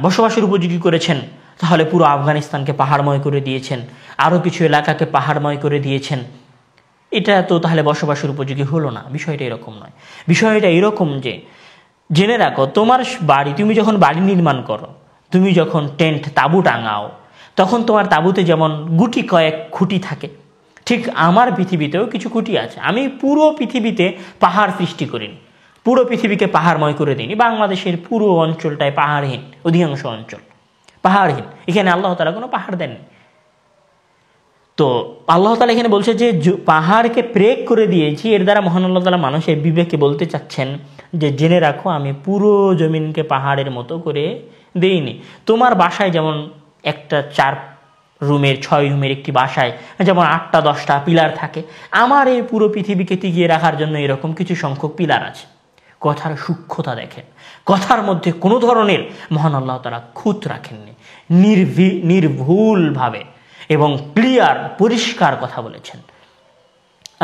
বসবাসের উপযোগী করেছেন, তাহলে পুরো আফগানিস্তানকে পাহাড়ময় করে দিয়েছেন, আরও কিছু এলাকাকে পাহাড়ময় করে দিয়েছেন, এটা তো তাহলে বসবাসের উপযোগী হলো না। বিষয়টা এরকম নয়, বিষয়টা এরকম যে জেনে রাখো তোমার বাড়ি, তুমি যখন বাড়ি নির্মাণ করো, তুমি যখন টেন্ট তাঁবু টাঙাও, তখন তোমার তাঁবুতে যেমন গুটি কয়েক খুঁটি থাকে, ঠিক আমার পৃথিবীতেও কিছু খুঁটি আছে। আমি পুরো পৃথিবীতে পাহাড় সৃষ্টি করিনি, পুরো পৃথিবীকে পাহাড়ময় করে দিইনি। বাংলাদেশের পুরো অঞ্চলটায় পাহাড়হীন, অধিকাংশ অঞ্চল পাহাড়হীন, এখানে আল্লাহ তাআলা কোনো পাহাড় দেননি। তো আল্লাহ তাআলা এখানে বলছে যে পাহাড়কে প্রেক করে দিয়েছি, এর দ্বারা মহান আল্লাহ তাআলা মানুষের বিবেককে বলতে চাচ্ছেন যে জেনে রাখো আমি পুরো জমিনকে পাহাড়ের মতো করে দেইনি। তোমার বাসায় যেমন একটা 4 রুমের 6 রুমের একটি বাসায় যেমন 8টা 10টা পিলার থাকে, আমার এই পুরো পৃথিবীকে টিকিয়ে রাখার জন্য এরকম কিছু সংখ্যক পিলার আছে। কথার সূক্ষ্মতা দেখেন, কথার মধ্যে কোনো ধরনের মহান আল্লাহ তাআলা খুঁত রাখেননি, নির্ভুলভাবে এবং ক্লিয়ার পরিষ্কার কথা বলেছেন।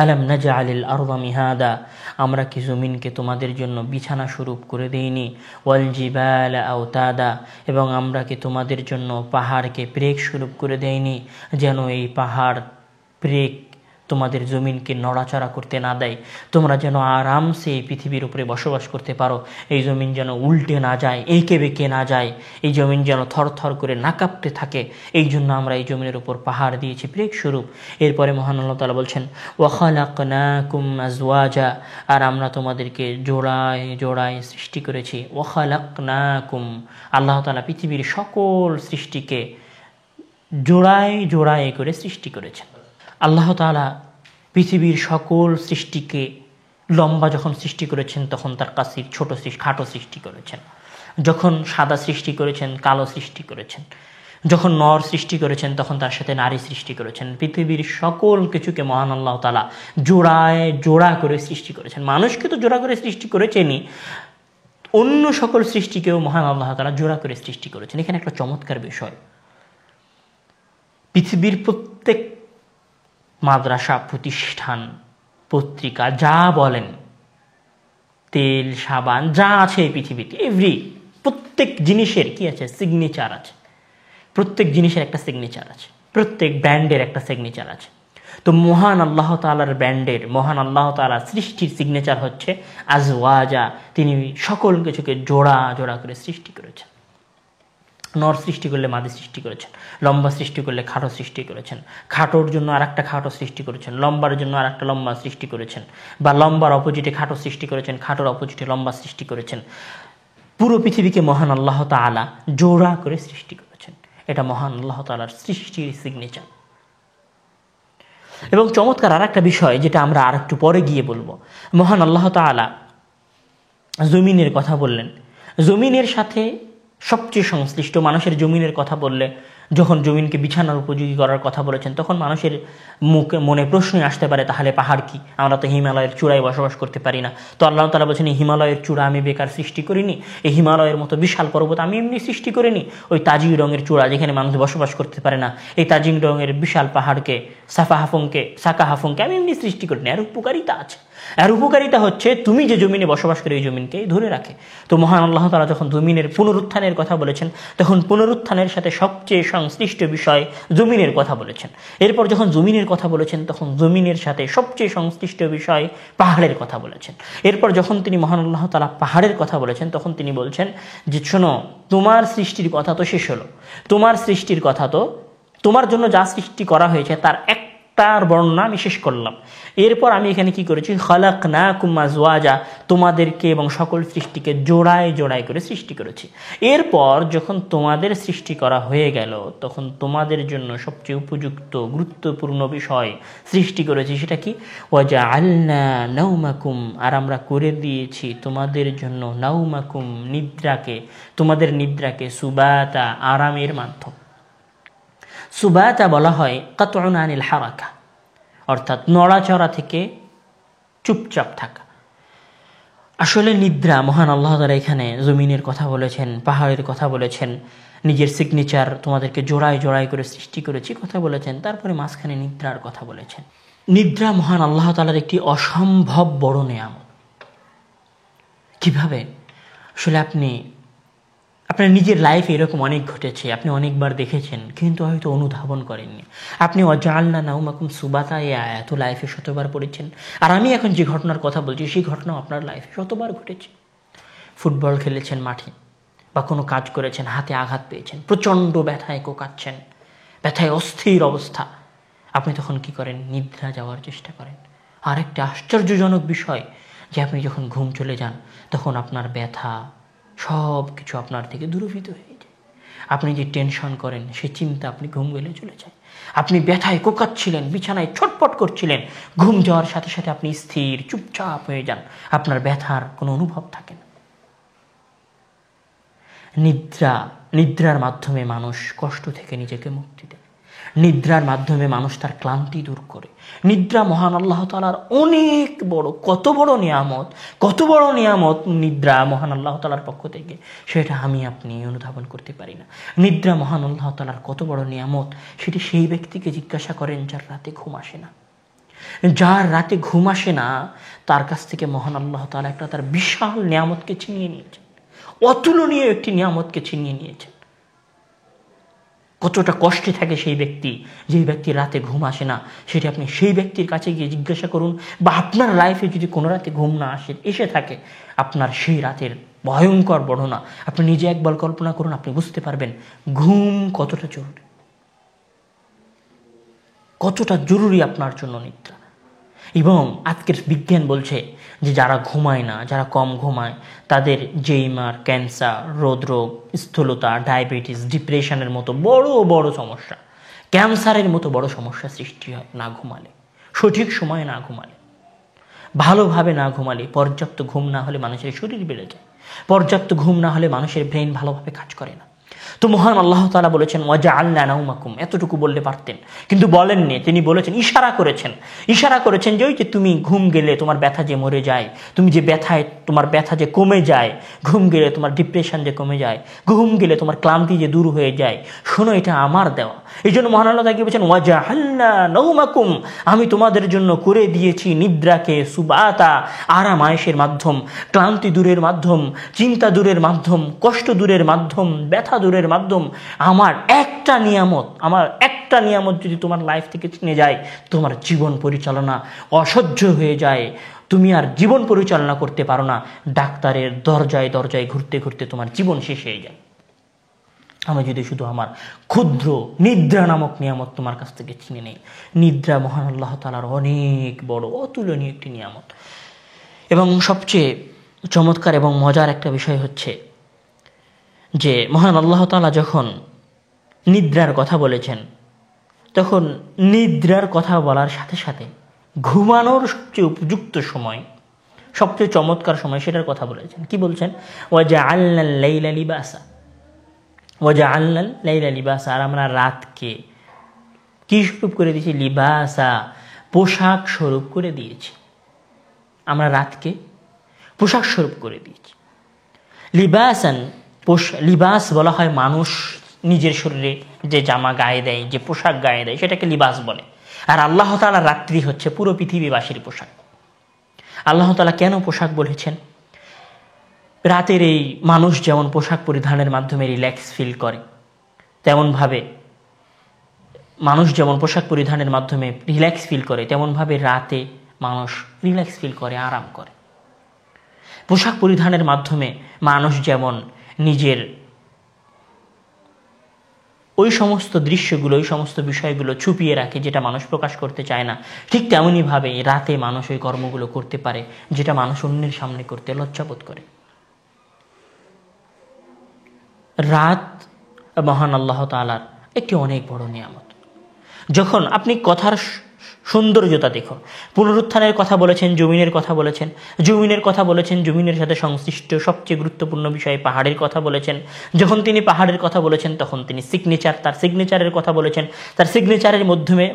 আলাম নাজআলিল আরদা মিহাদা, আমরা কি জমিনকে তোমাদের জন্য বিছানা স্বরূপ করে দেইনি, ওয়াল জিবালা আওতাদা, এবং আমরা কি তোমাদের জন্য পাহাড়কে প্রেক স্বরূপ করে দেইনি, যেন এই পাহাড় প্রেক তোমাদের জমিনকে নড়াচড়া করতে না দেয়, তোমরা যেন আরামসে এই পৃথিবীর উপরে বসবাস করতে পারো, এই জমিন যেন উল্টে না যায়, এঁকে বেঁকে না যায়, এই জমিন যেন থরথর করে না কাঁপতে থাকে, এই জন্য আমরা এই জমিনের উপর পাহাড় দিয়েছি প্রেক স্বরূপ। এরপরে মহান আল্লাহ তাআলা বলছেন ওয়া খালাকনাকুম আজওয়াজা, আর আমরা তোমাদেরকে জোড়ায় জোড়ায় সৃষ্টি করেছি। ওয়া খালাকনাকুম, আল্লাহ তাআলা পৃথিবীর সকল সৃষ্টিকে জোড়ায় জোড়ায় করে সৃষ্টি করেছেন। আল্লাহ তাআলা পৃথিবীর সকল সৃষ্টিকে লম্বা যখন সৃষ্টি করেছেন তখন তার কাছে ছোট খাটো সৃষ্টি করেছেন, যখন সাদা সৃষ্টি করেছেন কালো সৃষ্টি করেছেন, যখন নর সৃষ্টি করেছেন তখন তার সাথে নারী সৃষ্টি করেছেন। পৃথিবীর সকল কিছুকে মহান আল্লাহ তাআলা জোড়ায় জোড়া করে সৃষ্টি করেছেন। মানুষকে তো জোড়া করে সৃষ্টি করেছেনই, অন্য সকল সৃষ্টিকেও মহান আল্লাহ তাআলা জোড়া করে সৃষ্টি করেছেন। এখানে একটা চমৎকার বিষয়, পৃথিবীর প্রত্যেক মাদ্রাসা, প্রতিষ্ঠান, পত্রিকা যা বলেন, তেল সাবান যা আছে এই পৃথিবীতে, প্রত্যেক জিনিসের কি আছে? সিগনেচার আছে। প্রত্যেক জিনিসের একটা সিগনেচার আছে, প্রত্যেক ব্র্যান্ডের একটা সিগনেচার আছে। তো মহান আল্লাহ তাআলার ব্র্যান্ডের, মহান আল্লাহ তাআলার সৃষ্টির সিগনেচার হচ্ছে আজওয়াজা। তিনি সকল কিছুকে জোড়া জোড়া করে সৃষ্টি করেছেন। নর সৃষ্টি করলে মাদি সৃষ্টি করেছেন, লম্বা সৃষ্টি করলে খাটো সৃষ্টি করেছেন, খাটোর জন্য আর একটা খাটো সৃষ্টি করেছেন, লম্বার জন্য আর একটা লম্বা সৃষ্টি করেছেন, বা লম্বার অপোজিটে খাটো সৃষ্টি করেছেন, খাটোর অপোজিটে লম্বা সৃষ্টি করেছেন। পুরো পৃথিবীকে মহান আল্লাহ তাআলা জোড়া করে সৃষ্টি করেছেন। এটা মহান আল্লাহ তাআলার সৃষ্টির সিগনেচার। এবং চমৎকার আর একটা বিষয় যেটা আমরা আর একটু পরে গিয়ে বলবো, মহান আল্লাহ তাআলা জমিনের কথা বললেন। জমিনের সাথে সবচেয়ে সংশ্লিষ্ট মানুষের জমিনের কথা বললে, যখন জমিনকে বিছানার উপযোগী করার কথা বলেছেন, তখন মানুষের মনে প্রশ্ন আসতে পারে তাহলে পাহাড় কি? আমরা তো হিমালয়ের চূড়ায় বসবাস করতে পারি না। তো আল্লাহ তাআলা বলছেন এই হিমালয়ের চূড়া আমি বেকার সৃষ্টি করিনি, এই হিমালয়ের মতো বিশাল পর্বত আমি এমনি সৃষ্টি করিনি। ওই তাজিং রঙের চূড়া যেখানে মানুষ বসবাস করতে পারে না, এই তাজিং রঙের বিশাল পাহাড়কে, সাকা হাফংকে আমি এমনি সৃষ্টি করিনি। এর উপকারিতা আছে। এর উপকারিতা হচ্ছে তুমি যে জমিনে বসবাস করে এই জমিনকে ধরে রাখে। তো মহান আল্লাহ তাআলা যখন জমিনের পুনরুত্থানের কথা বলেছেন, তখন পুনরুত্থানের সাথে সবচেয়ে সংশ্লিষ্ট বিষয় জমিনের কথা বলেছেন। এরপর যখন জমিনের কথা বলেছেন তখন জমিনের সাথে সবচেয়ে সংশ্লিষ্ট বিষয় পাহাড়ের কথা বলেছেন। এরপর যখন তিনি মহান আল্লাহ তাআলা পাহাড়ের কথা বলেছেন তখন তিনি বলছেন যে শোনো, তোমার সৃষ্টির কথা তো শেষ হলো, তোমার সৃষ্টির কথা তো, তোমার জন্য যা সৃষ্টি করা হয়েছে তার একটার বর্ণনা আমি শেষ করলাম। এরপর আমি এখানে কি করেছি, খালাকনাকুম আজওয়াজা, তোমাদেরকে এবং সকল সৃষ্টিকে জোড়ায় জোড়ায় করে সৃষ্টি করেছি। এরপর যখন তোমাদের সৃষ্টি করা হয়ে গেল তখন তোমাদের জন্য সবচেয়ে উপযুক্ত গুরুত্বপূর্ণ বিষয় সৃষ্টি করেছি, সেটা কি, ওয়াজআলনা নাওমাকুম, আর আমরা করে দিয়েছি তোমাদের জন্য নাওমাকুম, নিদ্রাকে, তোমাদের নিদ্রাকে সুবাতা, আরামের মাধ্যম। সুবাতা বলা হয় কাতউন আনিল হারাকা, অর্থাৎ নড়াচড়া থেকে চুপচাপ থাকা। আসলে নিদ্রা, মহান আল্লাহ তাআলা এখানে জমিনের কথা বলেছেন, পাহাড়ের কথা বলেছেন, নিজের সিগনেচার তোমাদেরকে জোড়ায় জোড়ায় করে সৃষ্টি করেছি কথা বলেছেন, তারপরে মাঝখানে নিদ্রার কথা বলেছেন। নিদ্রা মহান আল্লাহ তাআলার একটি অসম্ভব বড় নেয়ামত। কিভাবে? আসলে আপনার নিজের লাইফে এরকম অনেক ঘটেছে, আপনি অনেকবার দেখেছেন কিন্তু হয়তো অনুধাবন করেননি। আপনি ওয়াজআলনা নাওমাকুম সুবাতা এই আয়াত লাইফে শতবার পড়েছেন, আর আমি এখন যে ঘটনার কথা বলছি সেই ঘটনাও আপনার লাইফে শতবার ঘটেছে। ফুটবল খেলেছেন মাঠে বা কোনো কাজ করেছেন, হাতে আঘাত পেয়েছেন, প্রচণ্ড ব্যথায় কোকাচ্ছেন, ব্যথায় অস্থির অবস্থা, আপনি তখন কি করেন, নিদ্রা যাওয়ার চেষ্টা করেন। আর একটা আশ্চর্যজনক বিষয় যে আপনি যখন ঘুম চলে যান তখন আপনার ব্যথা সব কিছু আপনার থেকে দূরীভূত হয়ে যায়। আপনি যে টেনশন করেন সে চিন্তা আপনি ঘুম গেলে চলে যায়। আপনি ব্যথায় কোকাচ্ছিলেন, বিছানায় ছটপট করছিলেন, ঘুম যাওয়ার সাথে সাথে আপনি স্থির চুপচাপ হয়ে যান, আপনার ব্যথার কোনো অনুভব থাকে না। নিদ্রার মাধ্যমে মানুষ কষ্ট থেকে নিজেকে মুক্তি দেয়, নিদ্রার মাধ্যমে মানুষ তার ক্লান্তি দূর করে। নিদ্রা মহান আল্লাহ তাআলার অনেক বড়, কত বড় নিয়ামত নিদ্রা মহান আল্লাহ তাআলার পক্ষ থেকে, সেটা আমি আপনি অনুধাবন করতে পারি না। নিদ্রা মহান আল্লাহ তাআলার কত বড় নিয়ামত সেটি সেই ব্যক্তিকে জিজ্ঞাসা করেন যার রাতে ঘুম আসে না। যার রাতে ঘুম আসে না তার কাছ থেকে মহান আল্লাহ তাআলা একটা তার বিশাল নিয়ামতকে ছিনিয়ে নিয়েছেন, অতুলনীয় একটি নিয়ামতকে ছিনিয়ে নিয়েছেন। কতটা কষ্টে থাকে সেই ব্যক্তি, যেই ব্যক্তির রাতে ঘুম আসে না, সেটা আপনি সেই ব্যক্তির কাছে গিয়ে জিজ্ঞাসা করুন। বা আপনার লাইফে যদি কোনো রাতে ঘুম না এসে থাকে, আপনার সেই রাতের ভয়ঙ্কর বর্ণনা আপনি নিজে একবার কল্পনা করুন, আপনি বুঝতে পারবেন ঘুম কতটা জরুরি, কতটা জরুরি আপনার জন্য নিদ্রা। এবং আজকের বিজ্ঞান বলছে যে যারা ঘুমায় না, যারা কম ঘুমায়, তাদের জেইমার, ক্যান্সার, হৃদরোগ, স্থূলতা, ডায়াবেটিস, ডিপ্রেশনের মতো বড় বড় সমস্যা, ক্যান্সারের মতো বড় সমস্যা সৃষ্টি হয় না ঘুমালে, সঠিক সময়ে না ঘুমালে, ভালোভাবে না ঘুমালে। পর্যাপ্ত ঘুম না হলে মানুষের শরীর বেড়ে যায়, পর্যাপ্ত ঘুম না হলে মানুষের ব্রেন ভালোভাবে কাজ করে না। তো মহান আল্লাহ তাআলা বলেছেন ওয়াজআলনা নাওমাকুম, এতটুকু বলতে পারতেন কিন্তু বলেননি। তিনি বলেছেন, ইশারা করেছেন যে ওই যে তুমি ঘুম গেলে তোমার ব্যথা যে মরে যায়, তুমি যে ব্যথায় তোমার ব্যথা যে কমে যায়, ঘুম গেলে তোমার ডিপ্রেশন যে কমে যায়, ঘুম গেলে তোমার ক্লান্তি যে দূর হয়ে যায়, শোনো এটা আমার দেওয়া। এই জন্য মহান আল্লাহ তাআলা বলেছেন ওয়াজআলনা নাওমাকুম, আমি তোমাদের জন্য করে দিয়েছি নিদ্রাকে সুবাতা, আরাম আয়েশের মাধ্যম, ক্লান্তি দূরের মাধ্যম, চিন্তা দূরের মাধ্যম, কষ্ট দূরের মাধ্যম, ব্যথা দূরের মাধ্যম। আমার একটা নিয়ামত যদি তোমার লাইফ থেকে চিনে যায়, তোমার জীবন পরিচালনা অসহ্য হয়ে যায়, তুমি আর জীবন পরিচালনা করতে পারো না, ডাক্তারের দরজায় দরজায় ঘুরতে ঘুরতে তোমার জীবন শেষ হয়ে যায়। আমি যদি শুধু আমার ক্ষুদ্র নিদ্রা নামক নিয়ামত তোমার কাছ থেকে চিনে নেই। নিদ্রা মহান আল্লাহ তাআলার অনেক বড় অতুলনীয় একটি নিয়ামত। এবং সবচেয়ে চমৎকার এবং মজার একটা বিষয় হচ্ছে যে মহান আল্লাহ তাআলা যখন নিদ্রার কথা বলেছেন, তখন নিদ্রার কথা বলার সাথে সাথে ঘুমানোর সবচেয়ে উপযুক্ত সময়, সবচেয়ে চমৎকার সময়, সেটার কথা বলেছেন। কি বলছেন? ওয়াজআলনাল লাইলা লিবাসা, আর আমরা রাতকে কি স্বরূপ করে দিয়েছি? লিবাসা, পোশাক স্বরূপ করে দিয়েছি। আমরা রাতকে পোশাক স্বরূপ করে দিয়েছি। লিবাসান, লিবাস বলা হয় মানুষ নিজের শরীরে যে জামা গায়ে দেয়, যে পোশাক গায়ে দেয়, সেটাকে লিবাস বলে। আর আল্লাহ তাআলা রাত্রি হচ্ছে পুরো পৃথিবীবাসীর পোশাক। আল্লাহ তাআলা কেন পোশাক বলেছেন? রাতের এই মানুষ যেমন পোশাক পরিধানের মাধ্যমে রিল্যাক্স ফিল করে, তেমনভাবে মানুষ যেমন পোশাক পরিধানের মাধ্যমে রিল্যাক্স ফিল করে, তেমনভাবে রাতে মানুষ রিল্যাক্স ফিল করে, আরাম করে। পোশাক পরিধানের মাধ্যমে মানুষ যেমন নিজের ওই সমস্ত দৃশ্যগুলো, ওই সমস্ত বিষয়গুলো ছুপিয়ে রাখে যেটা মানুষ প্রকাশ করতে চায় না, ঠিক তেমনইভাবে রাতে মানুষ ওই কর্মগুলো করতে পারে যেটা মানুষ অন্যের সামনে করতে লজ্জাবোধ করে। রাত মহান আল্লাহ তাআলার একটি অনেক বড় নিয়ামত। যখন আপনি কথার সৌন্দর্যতা দেখুন, পুনরুত্থানের কথা বলেছেন, জমিনের কথা বলেছেন, জমিনের কথা বলেছেন, জমিনের সাথে সংশ্লিষ্ট সবচেয়ে গুরুত্বপূর্ণ বিষয়ে পাহাড়ের কথা বলেছেন। যখন তিনি পাহাড়ের কথা বলেছেন তখন তিনি তার সিগনেচারের কথা বলেছেন। তার সিগনেচারের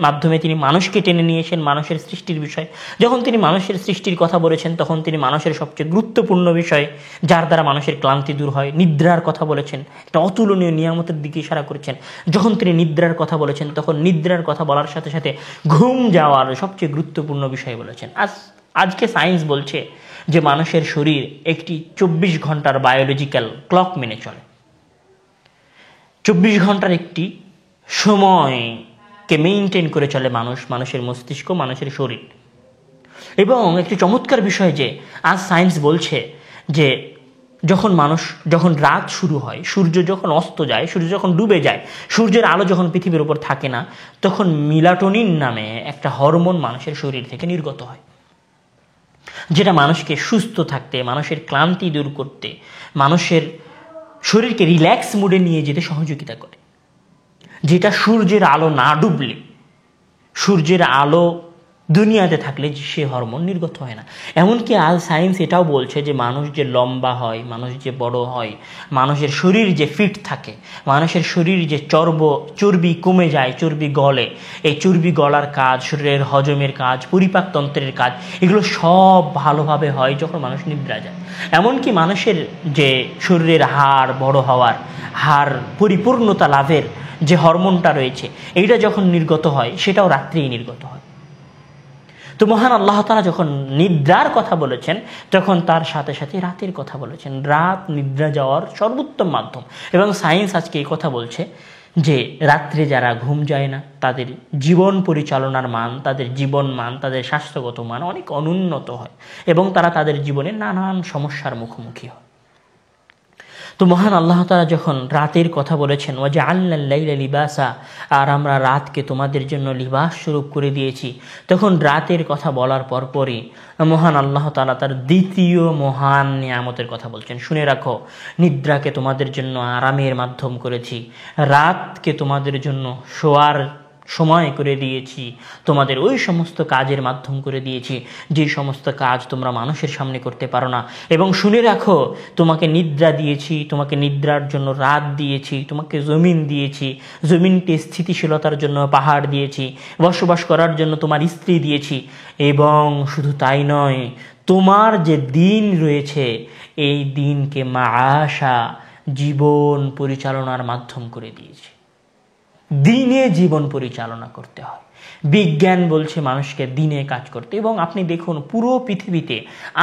মাধ্যমে তিনি মানুষকে টেনে নিয়েছেন, মানুষের সৃষ্টির বিষয়। যখন তিনি মানুষের সৃষ্টির কথা বলেছেন তখন তিনি মানুষের সবচেয়ে গুরুত্বপূর্ণ বিষয়, যার দ্বারা মানুষের ক্লান্তি দূর হয়, নিদ্রার কথা বলেছেন। একটা অতুলনীয় নিয়ামতের দিকে ইশারা করেছেন। যখন তিনি নিদ্রার কথা বলেছেন তখন নিদ্রার কথা বলার সাথে সাথে ঘুম যাওয়ার সবচেয়ে গুরুত্বপূর্ণ বিষয় বলেছেন। আজকে সায়েন্স বলছে যে মানুষের শরীর একটি 24 ঘন্টার বায়োলজিক্যাল ক্লক মেনে চলে। 24 ঘন্টার একটি সময়কে মেইনটেইন করে চলে মানুষের মস্তিষ্ক, মানুষের শরীর। এবং একটি চমৎকার বিষয় যে আজ সায়েন্স বলছে যে যখন রাত শুরু হয়, সূর্য যখন অস্ত যায়, সূর্য যখন ডুবে যায়, সূর্যের আলো যখন পৃথিবীর উপর থাকে না, তখন মেলাটোনিন নামে একটা হরমোন মানুষের শরীর থেকে নির্গত হয়, যেটা মানুষকে সুস্থ থাকতে, মানুষের ক্লান্তি দূর করতে, মানুষের শরীরকে রিল্যাক্স মুডে নিয়ে যেতে সহযোগিতা করে। যেটা সূর্যের আলো না ডুবলে, সূর্যের আলো দুনিয়াতে থাকলে সে হরমোন নির্গত হয় না। এমনকি আজ সায়েন্স এটাও বলছে যে মানুষ যে লম্বা হয়, মানুষ যে বড় হয়, মানুষের শরীর যে ফিট থাকে, মানুষের শরীর যে চর্বি কমে যায়, চর্বি গলে, এই চর্বি গলার কাজ, শরীরের হজমের কাজ, পরিপাকতন্ত্রের কাজ, এগুলো সব ভালোভাবে হয় যখন মানুষ নিদ্রা যায়। এমনকি মানুষের যে শরীরের হাড় বড় হওয়ার, হাড় পরিপূর্ণতা লাভের যে হরমোনটা রয়েছে, এইটা যখন নির্গত হয় সেটাও রাত্রেই নির্গত হয়। তো মহান আল্লাহ তাআলা যখন নিদ্রার কথা বলেছেন তখন তার সাথে সাথে রাতের কথা বলেছেন। রাত নিদ্রা যাওয়ার সর্বোত্তম মাধ্যম। এবং সায়েন্স আজকে এই কথা বলছে যে রাত্রে যারা ঘুম যায় না তাদের জীবন পরিচালনার মান, তাদের জীবন মান, তাদের স্বাস্থ্যগত মান অনেক অনুন্নত হয় এবং তারা তাদের জীবনে নানান সমস্যার মুখোমুখি হয়। তো মহান আল্লাহ তাআলা যখন রাতের কথা বলেছেন, ওয়াজআলনাল লাইলা লিবাসা, আর আমরা রাতকে তোমাদের জন্য লিবাস স্বরূপ করে দিয়েছি, তখন রাতের কথা বলার পরপরই মহান আল্লাহ তাআলা তার দ্বিতীয় মহান নিয়ামতের কথা বলছেন। শুনে রাখো, নিদ্রাকে তোমাদের জন্য আরামের মাধ্যম করেছি, রাতকে তোমাদের জন্য শোয়ার সময় করে দিয়েছি, তোমাদের ওই সমস্ত কাজের মাধ্যম করে দিয়েছি যে সমস্ত কাজ তোমরা মানুষের সামনে করতে পারো না। এবং শুনে রাখো, তোমাকে নিদ্রা দিয়েছি, তোমাকে নিদ্রার জন্য রাত দিয়েছি, তোমাকে জমিন দিয়েছি, জমিনকে স্থিতিশীলতার জন্য পাহাড় দিয়েছি, বসবাস করার জন্য তোমার স্ত্রী দিয়েছি, এবং শুধু তাই নয়, তোমার যে দিন রয়েছে এই দিনকে মাআশা, জীবন পরিচালনার মাধ্যম করে দিয়েছি। দিনে জীবন পরিচালনা করতে হয়। বিজ্ঞান বলছে মানুষকে দিনে কাজ করতে। এবং আপনি দেখুন পুরো পৃথিবীতে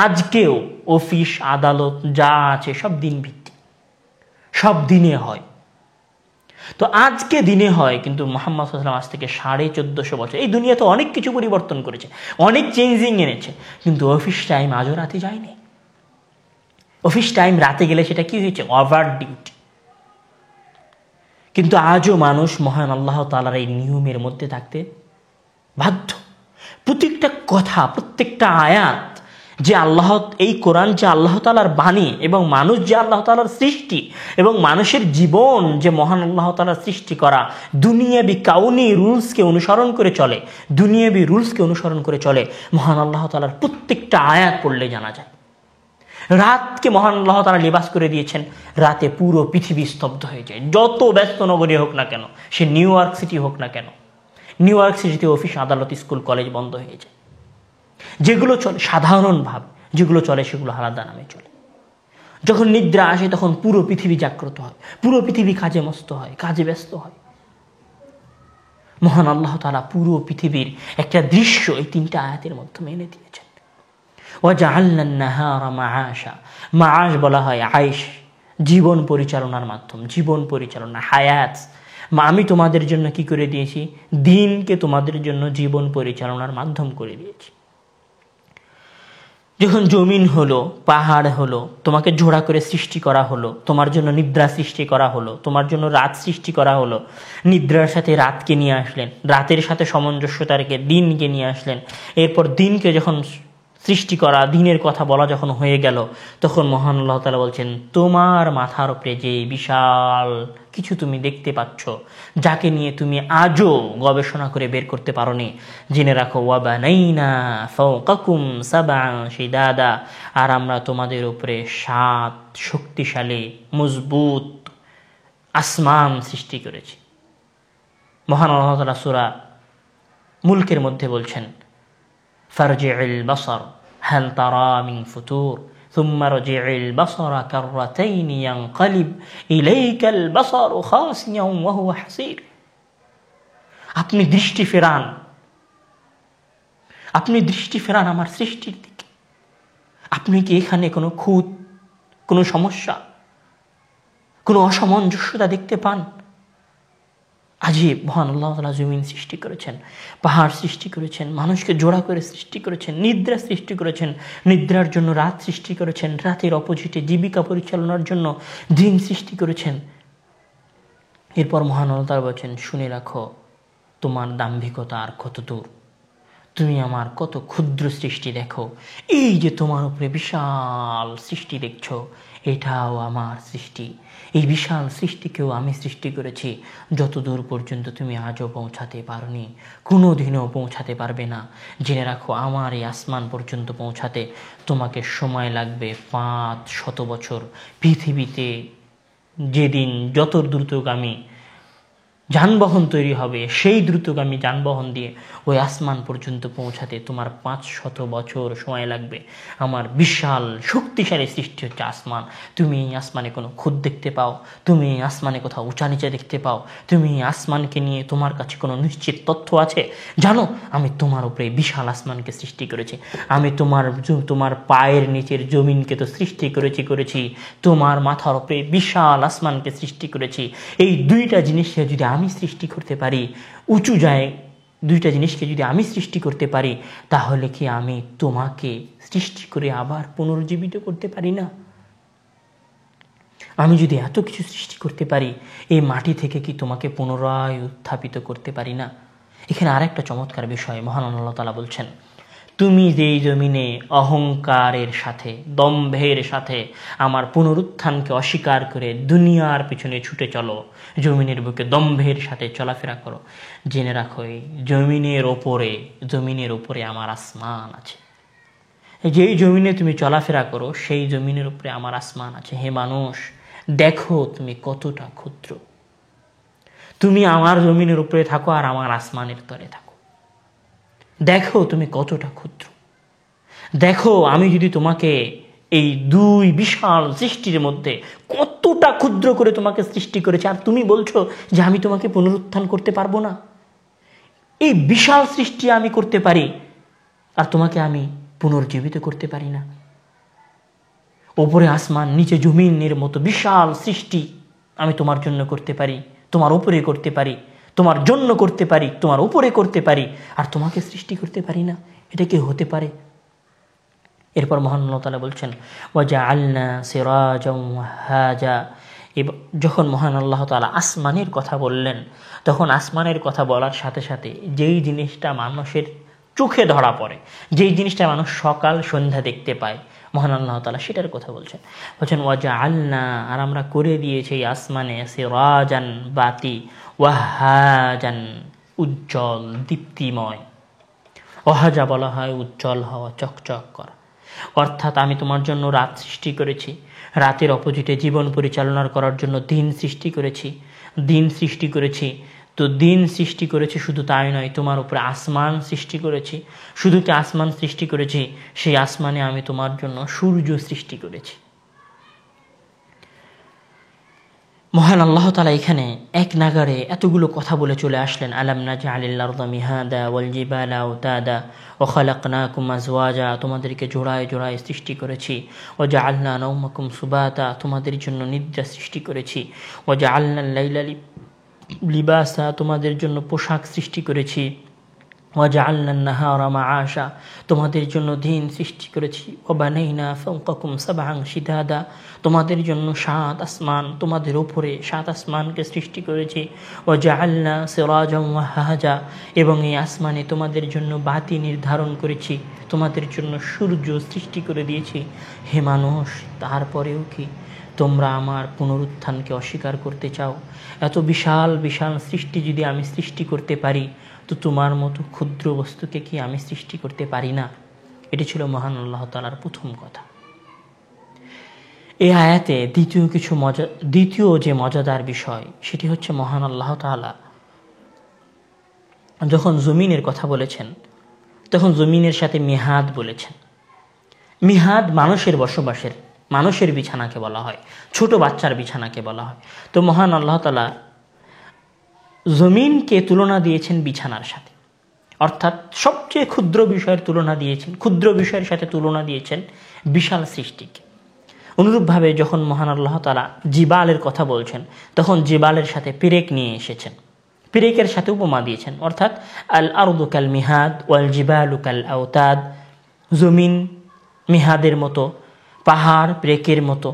আজকেও অফিস আদালত যা আছে সব দিন ভিত্তিক, সব দিনে হয়। তো আজকে দিনে হয়, কিন্তু মুহাম্মদ সাল্লাল্লাহু আলাইহি ওয়াসাল্লাম আজ থেকে 1450 বছর এই দুনিয়াতে অনেক কিছু পরিবর্তন করেছে, অনেক চেঞ্জিং এনেছে, কিন্তু অফিস টাইম আজও রাতে যায়নি। অফিস টাইম রাতে গেলে সেটা কি হয়েছে? Over duty. কিন্তু আজও মানুষ মহান আল্লাহ তাআলার এই নিয়মের মধ্যে থাকতে বাধ্য। প্রত্যেকটা কথা, প্রত্যেকটা আয়াত যে এই কোরআন যে আল্লাহ তাআলার বাণী, এবং মানুষ যে আল্লাহ তাআলার সৃষ্টি, এবং মানুষের জীবন যে মহান আল্লাহ তাআলার সৃষ্টি করা, দুনিয়াবি কাউনি রুলসকে অনুসরণ করে চলে, দুনিয়াবি রুলসকে অনুসরণ করে চলে, মহান আল্লাহ তাআলার প্রত্যেকটা আয়াত পড়লে জানা যায়। রাতকে মহান আল্লাহ তাআলা লিবাস করে দিয়েছেন, রাতে পুরো পৃথিবী স্তব্ধ হয়ে যায়। যত ব্যস্ত নগরী হোক না কেন, সে নিউ ইয়র্ক সিটি হোক না কেন, নিউ ইয়র্ক সিটিতে অফিস আদালত স্কুল কলেজ বন্ধ হয়ে যায়। যেগুলো চলে সাধারণভাবে, যেগুলো চলে সেগুলো আলাদা নামে চলে। যখন নিদ্রা আসে তখন পুরো পৃথিবী জাগ্রত হয়, পুরো পৃথিবী কাজে মস্ত হয়, কাজে ব্যস্ত হয়। মহান আল্লাহ তাআলা পুরো পৃথিবীর একটা দৃশ্য এই 3টা আয়াতের মাধ্যমে এনে দিয়েছেন। ওয়াজআলনান নাহারা মাআশা, মাআশ বলা হয় আয়েশ, জীবন পরিচালনার মাধ্যম, জীবন পরিচালনা, হায়াত, আমি তোমাদের জন্য কি করে দিয়েছি? দিনকে তোমাদের জন্য জীবন পরিচালনার মাধ্যম করে দিয়েছি। যখন জমিন হলো, পাহাড় হলো, তোমাকে জোড়া করে সৃষ্টি করা হলো, তোমার জন্য নিদ্রা সৃষ্টি করা হলো, তোমার জন্য রাত সৃষ্টি করা হলো, নিদ্রার সাথে রাতকে নিয়ে আসলেন, রাতের সাথে সামঞ্জস্যতা রেখে দিনকে নিয়ে আসলেন। এরপর দিনকে যখন সৃষ্টি করা, দিনের কথা বলা যখন হয়ে গেল, তখন মহান আল্লাহ তাআলা বলছেন, তোমার মাথার উপরে যে বিশাল কিছু তুমি দেখতে পাচ্ছ, যাকে নিয়ে তুমি আজও গবেষণা করে বের করতে পারোনি, জেনে রাখো, ওয়াবানাইনা ফাওকাকুম সাবআন শিদাদা, আর আমরা তোমাদের উপরে 7 শক্তিশালী মজবুত আসমান সৃষ্টি করেছি। মহান আল্লাহ তাআলা সূরা মুলকের মধ্যে বলছেন, ফারজি'ল বাসার হাল তারা মিন ফুতুর সুম্মা রজি'ল বাসারা কাররাতাইন ইয়ানকালিব ইলাইকাল বাসারু খাসিয়ান ওয়া হুয়া হাসির। আপনি দৃষ্টি ফেরান আমার সৃষ্টির দিকে। আপনি কি এখানে কোনো খুঁত, কোনো সমস্যা, কোনো অসামঞ্জস্যতা দেখতে পান? আজীব মহান আল্লাহ তাআলা জমিন সৃষ্টি করেছেন, পাহাড় সৃষ্টি করেছেন, মানুষকে জোড়া করে সৃষ্টি করেছেন, নিদ্রা সৃষ্টি করেছেন, নিদ্রার জন্য রাত সৃষ্টি করেছেন, রাতের অপোজিটে জীবিকা পরিচালনার জন্য দিন সৃষ্টি করেছেন। এরপর মহান আল্লাহ তাআলা বলেছেন, শুনে রাখো তোমার দাম্ভিকতা আর কত দূর, তুমি আমার কত ক্ষুদ্র সৃষ্টি দেখো। এই যে তোমার উপরে বিশাল সৃষ্টি দেখছো, এটাও আমার সৃষ্টি। এই বিশাল সৃষ্টিকেও আমি সৃষ্টি করেছি। যত দূর পর্যন্ত তুমি আজও পৌঁছাতে পারোনি, কোনো দিনও পৌঁছাতে পারবে না। জেনে রাখো, আমার এই আসমান পর্যন্ত পৌঁছাতে তোমাকে সময় লাগবে 500 বছর। পৃথিবীতে যেদিন যত দ্রুতগামী যানবাহন তৈরি হবে, সেই দ্রুতগামী যানবাহন দিয়ে ওই আসমান পর্যন্ত পৌঁছাতে তোমার 500 বছর সময় লাগবে। আমার বিশাল শক্তিশালী সৃষ্টি হচ্ছে আসমান। তুমি এই আসমানে কোনো খুঁত দেখতে পাও? তুমি এই আসমানে কোথাও উঁচা নিচে দেখতে পাও? তুমি এই আসমানকে নিয়ে তোমার কাছে কোনো নিশ্চিত তথ্য আছে? জানো, আমি তোমার উপরে বিশাল আসমানকে সৃষ্টি করেছি। আমি তোমার পায়ের নিচের জমিনকে তো সৃষ্টি করেছি, তোমার মাথার উপরে বিশাল আসমানকে সৃষ্টি করেছি। এই দুইটা জিনিসকে যদি আমি সৃষ্টি করতে পারি, উঁচু যায় দুইটা জিনিসকে যদি আমি সৃষ্টি করতে পারি, তাহলে কি আমি তোমাকে সৃষ্টি করে আবার পুনর্জীবিত করতে পারি না? আমি যদি এত কিছু সৃষ্টি করতে পারি, এই মাটি থেকে কি তোমাকে পুনরায় উত্থাপিত করতে পারি না? এখানে আরেকটা চমৎকার বিষয় মহান আল্লাহ তাআলা বলছেন, তুমি যেই জমিনে অহংকারের সাথে, দম্ভের সাথে আমার পুনরুত্থানকে অস্বীকার করে দুনিয়ার পিছনে ছুটে চলো, জমিনের বুকে দম্ভের সাথে চলাফেরা করো, জেনে রাখো, এই জমিনের উপরে আমার আসমান আছে। যেই জমিনে তুমি চলাফেরা করো, সেই জমিনের উপরে আমার আসমান আছে। হে মানুষ, দেখো তুমি কতটা ক্ষুদ্র। তুমি আমার জমিনের উপরে থাকো আর আমার আসমানের তলে থাকো। দেখো তুমি কতটা ক্ষুদ্র। দেখো আমি যদি তোমাকে এই দুই বিশাল সৃষ্টির মধ্যে কতটা ক্ষুদ্র করে তোমাকে সৃষ্টি করেছি, আর তুমি বলছো যে আমি তোমাকে পুনরুত্থান করতে পারবো না। এই বিশাল সৃষ্টি আমি করতে পারি, আর তোমাকে আমি পুনর্জীবিত করতে পারি না। ওপরে আসমান, নিচে জমিনের মতো বিশাল সৃষ্টি আমি তোমার জন্য করতে পারি, তোমার উপরে করতে পারি, তোমার জন্য করতে পারি, তোমার উপরে করতে পারি, আর তোমাকে সৃষ্টি করতে পারি না। এটা কি হতে পারে? এরপর মহান আল্লাহ তাআলা বলছেন, ওয়াজআলনা সিরাজাম ওয়াহাজা। যখন মহান আল্লাহ তাআলা আসমানের কথা বললেন, তখন আসমানের কথা বলার সাথে সাথে যেই জিনিসটা মানুষের চোখে ধরা পড়ে, যেই জিনিসটা মানুষ সকাল সন্ধ্যা দেখতে পায়, মহান আল্লাহ তাআলা সেটার কথা বলছেন। ওয়াজআলনা, আর আমরা করে দিয়েছি আসমানে সিরাজান, বাতি, ওয়াহাজান, উজ্জ্বল দীপ্তিময়। ওয়াহাজা বলা হয় উজ্জ্বল হওয়া, চকচক করা। অর্থাৎ আমি তোমার জন্য রাত সৃষ্টি করেছি, রাতের অপোজিটে জীবন পরিচালনা করার জন্য দিন সৃষ্টি করেছি। তো দিন সৃষ্টি করেছি, শুধু তাই নয়, তোমার উপরে আসমান সৃষ্টি করেছি। শুধু কি আসমান সৃষ্টি করেছি, সেই আসমানে আমি তোমার জন্য সূর্য সৃষ্টি করেছি। মহান আল্লাহ তাআলা এখানে এক নাগারে এতগুলো কথা বলে চলে আসলেন। আলাম নাজআলিল আরদা মিহাদা ওয়াল জিবালা আওতাদা ওয়া খালাকনাকুম আজওয়াজা, তোমাদেরকে জোড়ায় জোড়ায় সৃষ্টি করেছি। ওয়া জাআলনা নাওমাকুম সুবাতা, তোমাদের জন্য নিদ্রা সৃষ্টি করেছি। ওয়া জাআলনাল লাইলা লিবাসা, তোমাদের জন্য পোশাক সৃষ্টি করেছি। ওয়াজআলনা আন-নাহারা মাআশা, তোমাদের জন্য দিন সৃষ্টি করেছি। ওয়াবানাইনা ফাওকাকুম সাবআন শিদাদা, তোমাদের জন্য 7 আসমান, তোমাদের উপরে 7 আসমানকে সৃষ্টি করেছি। ওয়াজআলনা সিরাজান ওয়াহাজা, এবং এই আসমানে তোমাদের জন্য বাতি নির্ধারণ করেছি, তোমাদের জন্য সূর্য সৃষ্টি করে দিয়েছি। হে মানুষ, তারপরেও কি তোমরা আমার পুনরুত্থানকে অস্বীকার করতে চাও? এত বিশাল বিশাল সৃষ্টি যদি আমি সৃষ্টি করতে পারি, তো তোমার মতো ক্ষুদ্র বস্তুকে কি আমি সৃষ্টি করতে পারি না? এটি ছিল মহান আল্লাহ তাআলার প্রথম কথা। এই আয়াতে দ্বিতীয় যে মজাদার বিষয়, সেটি হচ্ছে মহান আল্লাহ তাআলা যখন জমিনের কথা বলেছেন, তখন জমিনের সাথে মিহাদ বলেছেন। মিহাদ মানুষের বসবাসের, মানুষের বিছানাকে বলা হয়, ছোট বাচ্চার বিছানাকে বলা হয়। তো মহান আল্লাহ তাআলা জমিনকে তুলনা দিয়েছেন বিছানার সাথে, অর্থাৎ সবচেয়ে ক্ষুদ্র বিষয়ের তুলনা দিয়েছেন, ক্ষুদ্র বিষয়ের সাথে তুলনা দিয়েছেন বিশাল সৃষ্টিকে। অনুরূপভাবে যখন মহান আল্লাহ তাআলা জিবালের কথা বলছেন, তখন জিবালের সাথে পেরেক নিয়ে এসেছেন, পেরেকের সাথে উপমা দিয়েছেন, অর্থাৎ আল আরদু কাল মিহাদ ওয়াল জিবালু কাল আওতাদ, জমিন মিহাদের মতো, পাহাড় পেরেকের মতো।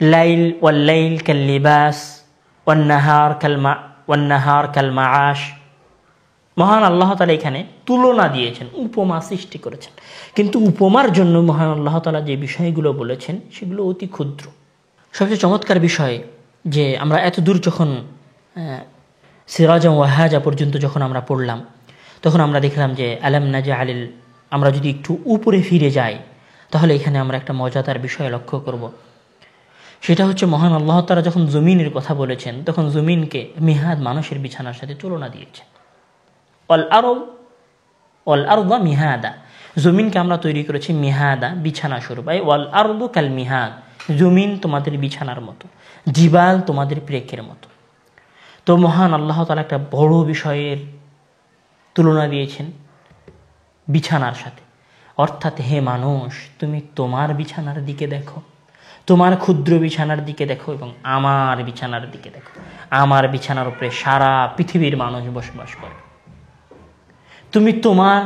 লাইল ওয়াল লাইল কাল লিবাস ওয়ান্নাহার কাল মাআশ। মহান আল্লাহ তাআলা এখানে তুলনা দিয়েছেন, উপমা সৃষ্টি করেছেন। কিন্তু উপমার জন্য মহান আল্লাহ তাআলা যে বিষয়গুলো বলেছেন সেগুলো অতি ক্ষুদ্র। সবচেয়ে চমৎকার বিষয় যে আমরা এত দূর যখন সিরাজান ওয়াহাজা পর্যন্ত যখন আমরা পড়লাম, তখন আমরা দেখলাম যে আলাম নাজআলিল, আমরা যদি একটু উপরে ফিরে যাই তাহলে এখানে আমরা একটা মজাদার বিষয় লক্ষ্য করব। সেটা হচ্ছে মহান আল্লাহ তাআলা যখন জমিনের কথা বলেছেন, তখন জমিনকে মিহাদ, মানুষের বিছানার সাথে তুলনা দিয়েছেন। ওয়াল আরদা মিহাদা, জমিনকে আমরা তৈরি করেছি মিহাদা, বিছানা স্বরূপ। ওয়াল আরদু কাল মিহাদ, জমিন তোমাদের বিছানার মতো, জিবাল তোমাদের পেরেকের মতো। তো মহান আল্লাহ তাআলা একটা বড় বিষয়ের তুলনা দিয়েছেন বিছানার সাথে, অর্থাৎ হে মানুষ, তুমি তোমার বিছানার দিকে দেখো, তোমার ক্ষুদ্র বিছানার দিকে দেখো এবং আমার বিছানার দিকে দেখো। আমার বিছানার উপরে সারা পৃথিবীর মানুষ বসবাস করে। তুমি তোমার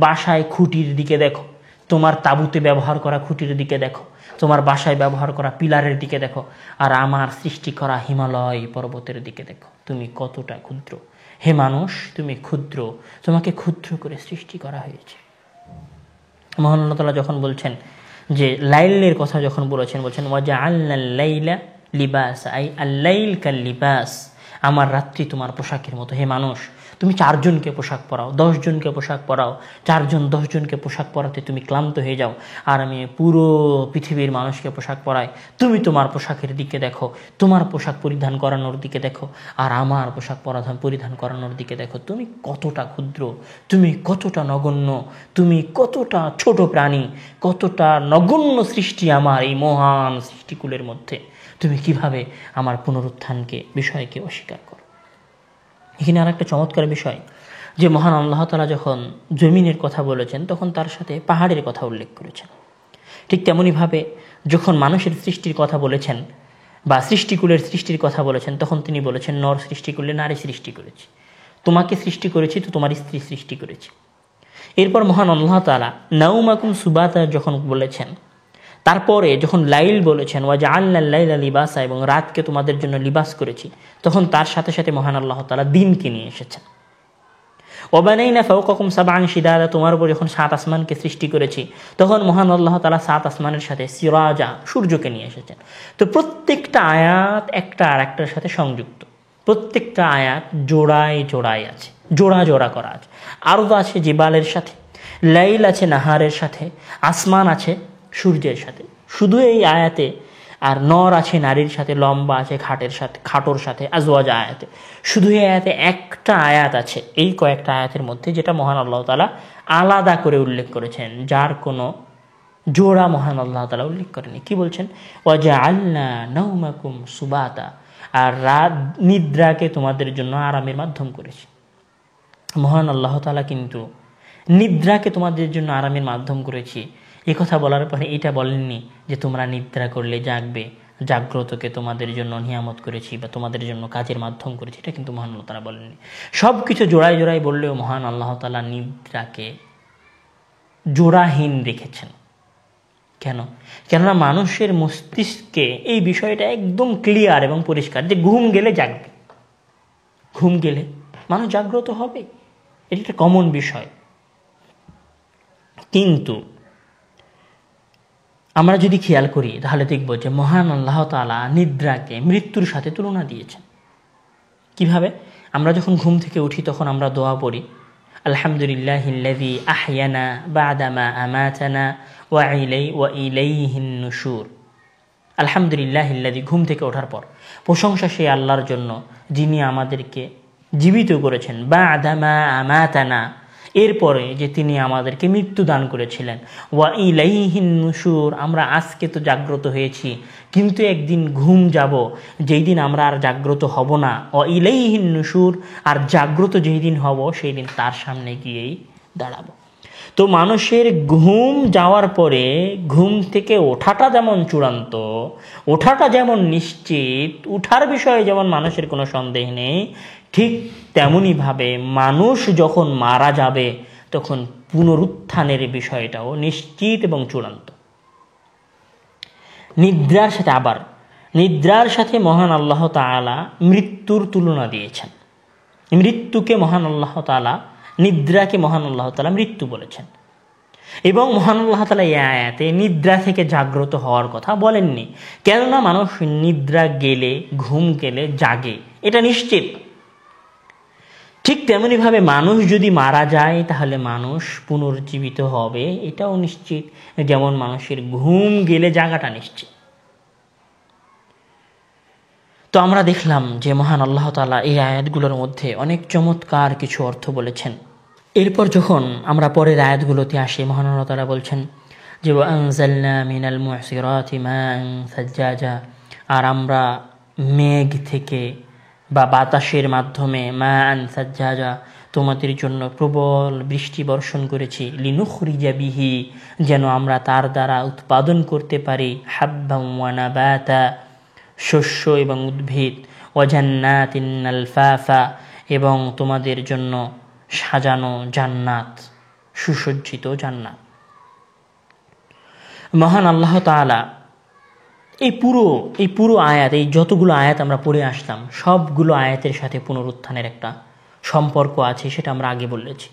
বাসায় খুঁটির দিকে দেখো, তোমার তাঁবুতে ব্যবহার করা খুঁটির দিকে দেখো, তোমার বাসায় ব্যবহার করা পিলারের দিকে দেখো, আর আমার সৃষ্টি করা হিমালয় পর্বতের দিকে দেখো। তুমি কতটা ক্ষুদ্র। হে মানুষ, তুমি ক্ষুদ্র, তোমাকে ক্ষুদ্র করে সৃষ্টি করা হয়েছে। মহান আল্লাহ তাআলা যখন বলছেন যে লাইলের কথা যখন বলছেন ওয়াজআলনাল লাইলা লিবাসা, আই আল লাইল কাল লিবাস, আমার রাত্রি তোমার পোশাকের মতো। হে মানুষ, তুমি 4 জনকে পোশাক পরাও, 10 জনকে পোশাক পরাও, 4 জন 10 জনকে পোশাক পরাতে তুমি ক্লান্ত হয়ে যাও, আর আমি পুরো পৃথিবীর মানুষকে পোশাক পরাই। তুমি তোমার পোশাকের দিকে দেখো, তোমার পোশাক পরিধান করানোর দিকে দেখো, আর আমার পোশাক পরিধান করানোর দিকে দেখো। তুমি কতটা ক্ষুদ্র, তুমি কতটা নগণ্য, তুমি কতটা ছোট প্রাণী, কতটা নগণ্য সৃষ্টি আমার এই মহান সৃষ্টিকুলের মধ্যে। তুমি কিভাবে আমার পুনরুত্থানকে বিষয়কে অস্বীকার করো? এখানে আর একটা চমৎকার বিষয় যে মহান আল্লাহ তাআলা যখন জমিনের কথা বলেছেন, তখন তার সাথে পাহাড়ের কথা উল্লেখ করেছেন। ঠিক তেমনইভাবে যখন মানুষের সৃষ্টির কথা বলেছেন বা সৃষ্টিকুলের সৃষ্টির কথা বলেছেন, তখন তিনি বলেছেন নর সৃষ্টি করলে নারী সৃষ্টি করেছি, তোমাকে সৃষ্টি করেছি তো তোমার স্ত্রী সৃষ্টি করেছি। এরপর মহান আল্লাহ তাআলা নাউমাকুম সুবাতা যখন বলেছেন, তারপরে যখন লাইল বলেছেন ওয়াজআলনাল লাইলা লিবাসা, এবং রাতকে তোমাদের জন্য লিবাস করেছি, তখন তার সাথে সাথে মহান আল্লাহ তাআলা দিনকে নিয়ে এসেছেন। ওয়াবানাইনা ফাওকাকুম সাবআন শিদাদা, তোমার উপর যখন 7 আসমানকে সৃষ্টি করেছি, তখন মহান আল্লাহ তাআলা 7 আসমানের সাথে সিরাজা, সূর্যকে নিয়ে এসেছেন। তো প্রত্যেকটা আয়াত একটা আর একটার সাথে সংযুক্ত, প্রত্যেকটা আয়াত জোড়ায় জোড়ায় আছে, জোড়া জোড়া করা আছে। আরদ আছে জিবালের সাথে, লাইল আছে নাহারের সাথে, আসমান আছে সূর্যের সাথে। শুধু এই আয়াতে আর নর আছে নারীর সাথে, লম্বা আছে খাটোর সাথে, আজওয়াজ আয়াতে। শুধু এই আয়াতে একটা আয়াত আছে এই কয়েকটা আয়াতের মধ্যে, যেটা মহান আল্লাহ তাআলা আলাদা করে উল্লেখ করেছেন, যার কোনো জোড়া মহান আল্লাহ তাআলা উল্লেখ করেনি। কি বলছেন? ওয়াজআলনা নাওমাকুম সুবাতা, আর রাত নিদ্রাকে তোমাদের জন্য আরামের মাধ্যম করেছি। মহান আল্লাহ তাআলা কিন্তু নিদ্রাকে তোমাদের জন্য আরামের মাধ্যম করেছি এই কথা বলার পরে এটা বলেননি যে তোমরা নিদ্রা করলে জাগবে, জাগ্রতকে তোমাদের জন্য নিয়ামত করেছি বা তোমাদের জন্য কাজের মাধ্যম করেছি, এটা কিন্তু মহান আল্লাহ তাআলা বলেননি। সব কিছু জোড়ায় জোড়ায় বললেও মহান আল্লাহ তাআলা নিদ্রাকে জোড়াহীন রেখেছেন। কেন? কেননা মানুষের মস্তিষ্কে এই বিষয়টা একদম ক্লিয়ার এবং পরিষ্কার যে ঘুম গেলে জাগবে, ঘুম গেলে মানুষ জাগ্রত হবে, এটা একটা কমন বিষয়। কিন্তু আমরা যদি খেয়াল করি তাহলে দেখব যে মহান আল্লাহ তাআলা নিদ্রাকে মৃত্যুর সাথে তুলনা দিয়েছেন। কিভাবে? আমরা যখন ঘুম থেকে উঠি তখন আমরা দোয়া পড়ি, আলহামদুলিল্লাহিল্লাযী আহইয়ানা বা'দা মা আমাতানা ওয়া ইলাইহিন নুশুর। আলহামদুলিল্লাহিল্লাযী, ঘুম থেকে ওঠার পর প্রশংসা সেই আল্লাহর জন্য যিনি আমাদেরকে জীবিত করেছেন, বা'দা মা আমাতানা, এরপরে যে তিনি আমাদেরকে মৃত্যু দান করেছিলেন, ওয়া ইলাইহিন নুশুর, আমরা আজকে তো জাগ্রত হয়েছি কিন্তু একদিন ঘুম যাব, যেই দিন আমরা আর জাগ্রত হব না। ওয়া ইলাইহিন নুশুর, আর জাগ্রত যেই দিন হব সেই দিন তার সামনে গিয়েই দাঁড়াবো। তো মানুষের ঘুম যাওয়ার পরে ঘুম থেকে ওঠাটা যেমন চূড়ান্ত, ওঠাটা যেমন নিশ্চিত, উঠার বিষয়ে যেমন মানুষের কোনো সন্দেহ নেই, ঠিক তেমনইভাবে মানুষ যখন মারা যাবে তখন পুনরুত্থানের বিষয়টাও নিশ্চিত এবং চূড়ান্ত। নিদ্রার সাথে মহান আল্লাহ তাআলা মৃত্যুর তুলনা দিয়েছেন। মৃত্যুকে মহান আল্লাহ তাআলা, নিদ্রাকে মহান আল্লাহ তাআলা মৃত্যু বলেছেন। এবং মহান আল্লাহ তাআলা এই আয়াতে নিদ্রা থেকে জাগ্রত হওয়ার কথা বলেননি, কেননা মানুষ নিদ্রা গেলে, ঘুম গেলে জাগে, এটা নিশ্চিত। ঠিক তেমনিভাবে মানুষ যদি মারা যায় তাহলে মানুষ পুনর্জীবিত হবে, এটাও নিশ্চিত, যেমন মানুষের ঘুম গেলে জাগাটা নিশ্চিত। তো আমরা দেখলাম যে মহান আল্লাহ তাআলা এই আয়াতগুলোর মধ্যে অনেক চমৎকার কিছু অর্থ বলেছেন। এরপর যখন আমরা পরের আয়াতগুলোতে আসি, মহান আল্লাহ তাআলা বলছেন যে ওয়া আনজালনা মিনাল মুসিরাতি মাআন সাজ্জাজা, আর আমরা মেঘ থেকে বা বাতাসের মাধ্যমে মাআন সাজ্জাজা, তোমাদের জন্য প্রবল বৃষ্টি বর্ষণ করেছি, লিনুখরিজা বিহি, যেন আমরা তার দ্বারা উৎপাদন করতে পারি, হাব্বান ওয়া নাবাতা, শস্য এবং উদ্ভিদ, ওয়া জান্নাতিন আলফাফা, এবং তোমাদের জন্য সাজানো জান্নাত, সুসজ্জিত জান্নাত। মহান আল্লাহ তাআলা এই পুরো আয়াত, এই যতগুলো আয়াত আমরা পড়ে আসলাম, সবগুলো আয়াতের সাথে পুনরুত্থানের একটা সম্পর্ক আছে, সেটা আমরা আগে বলেছি।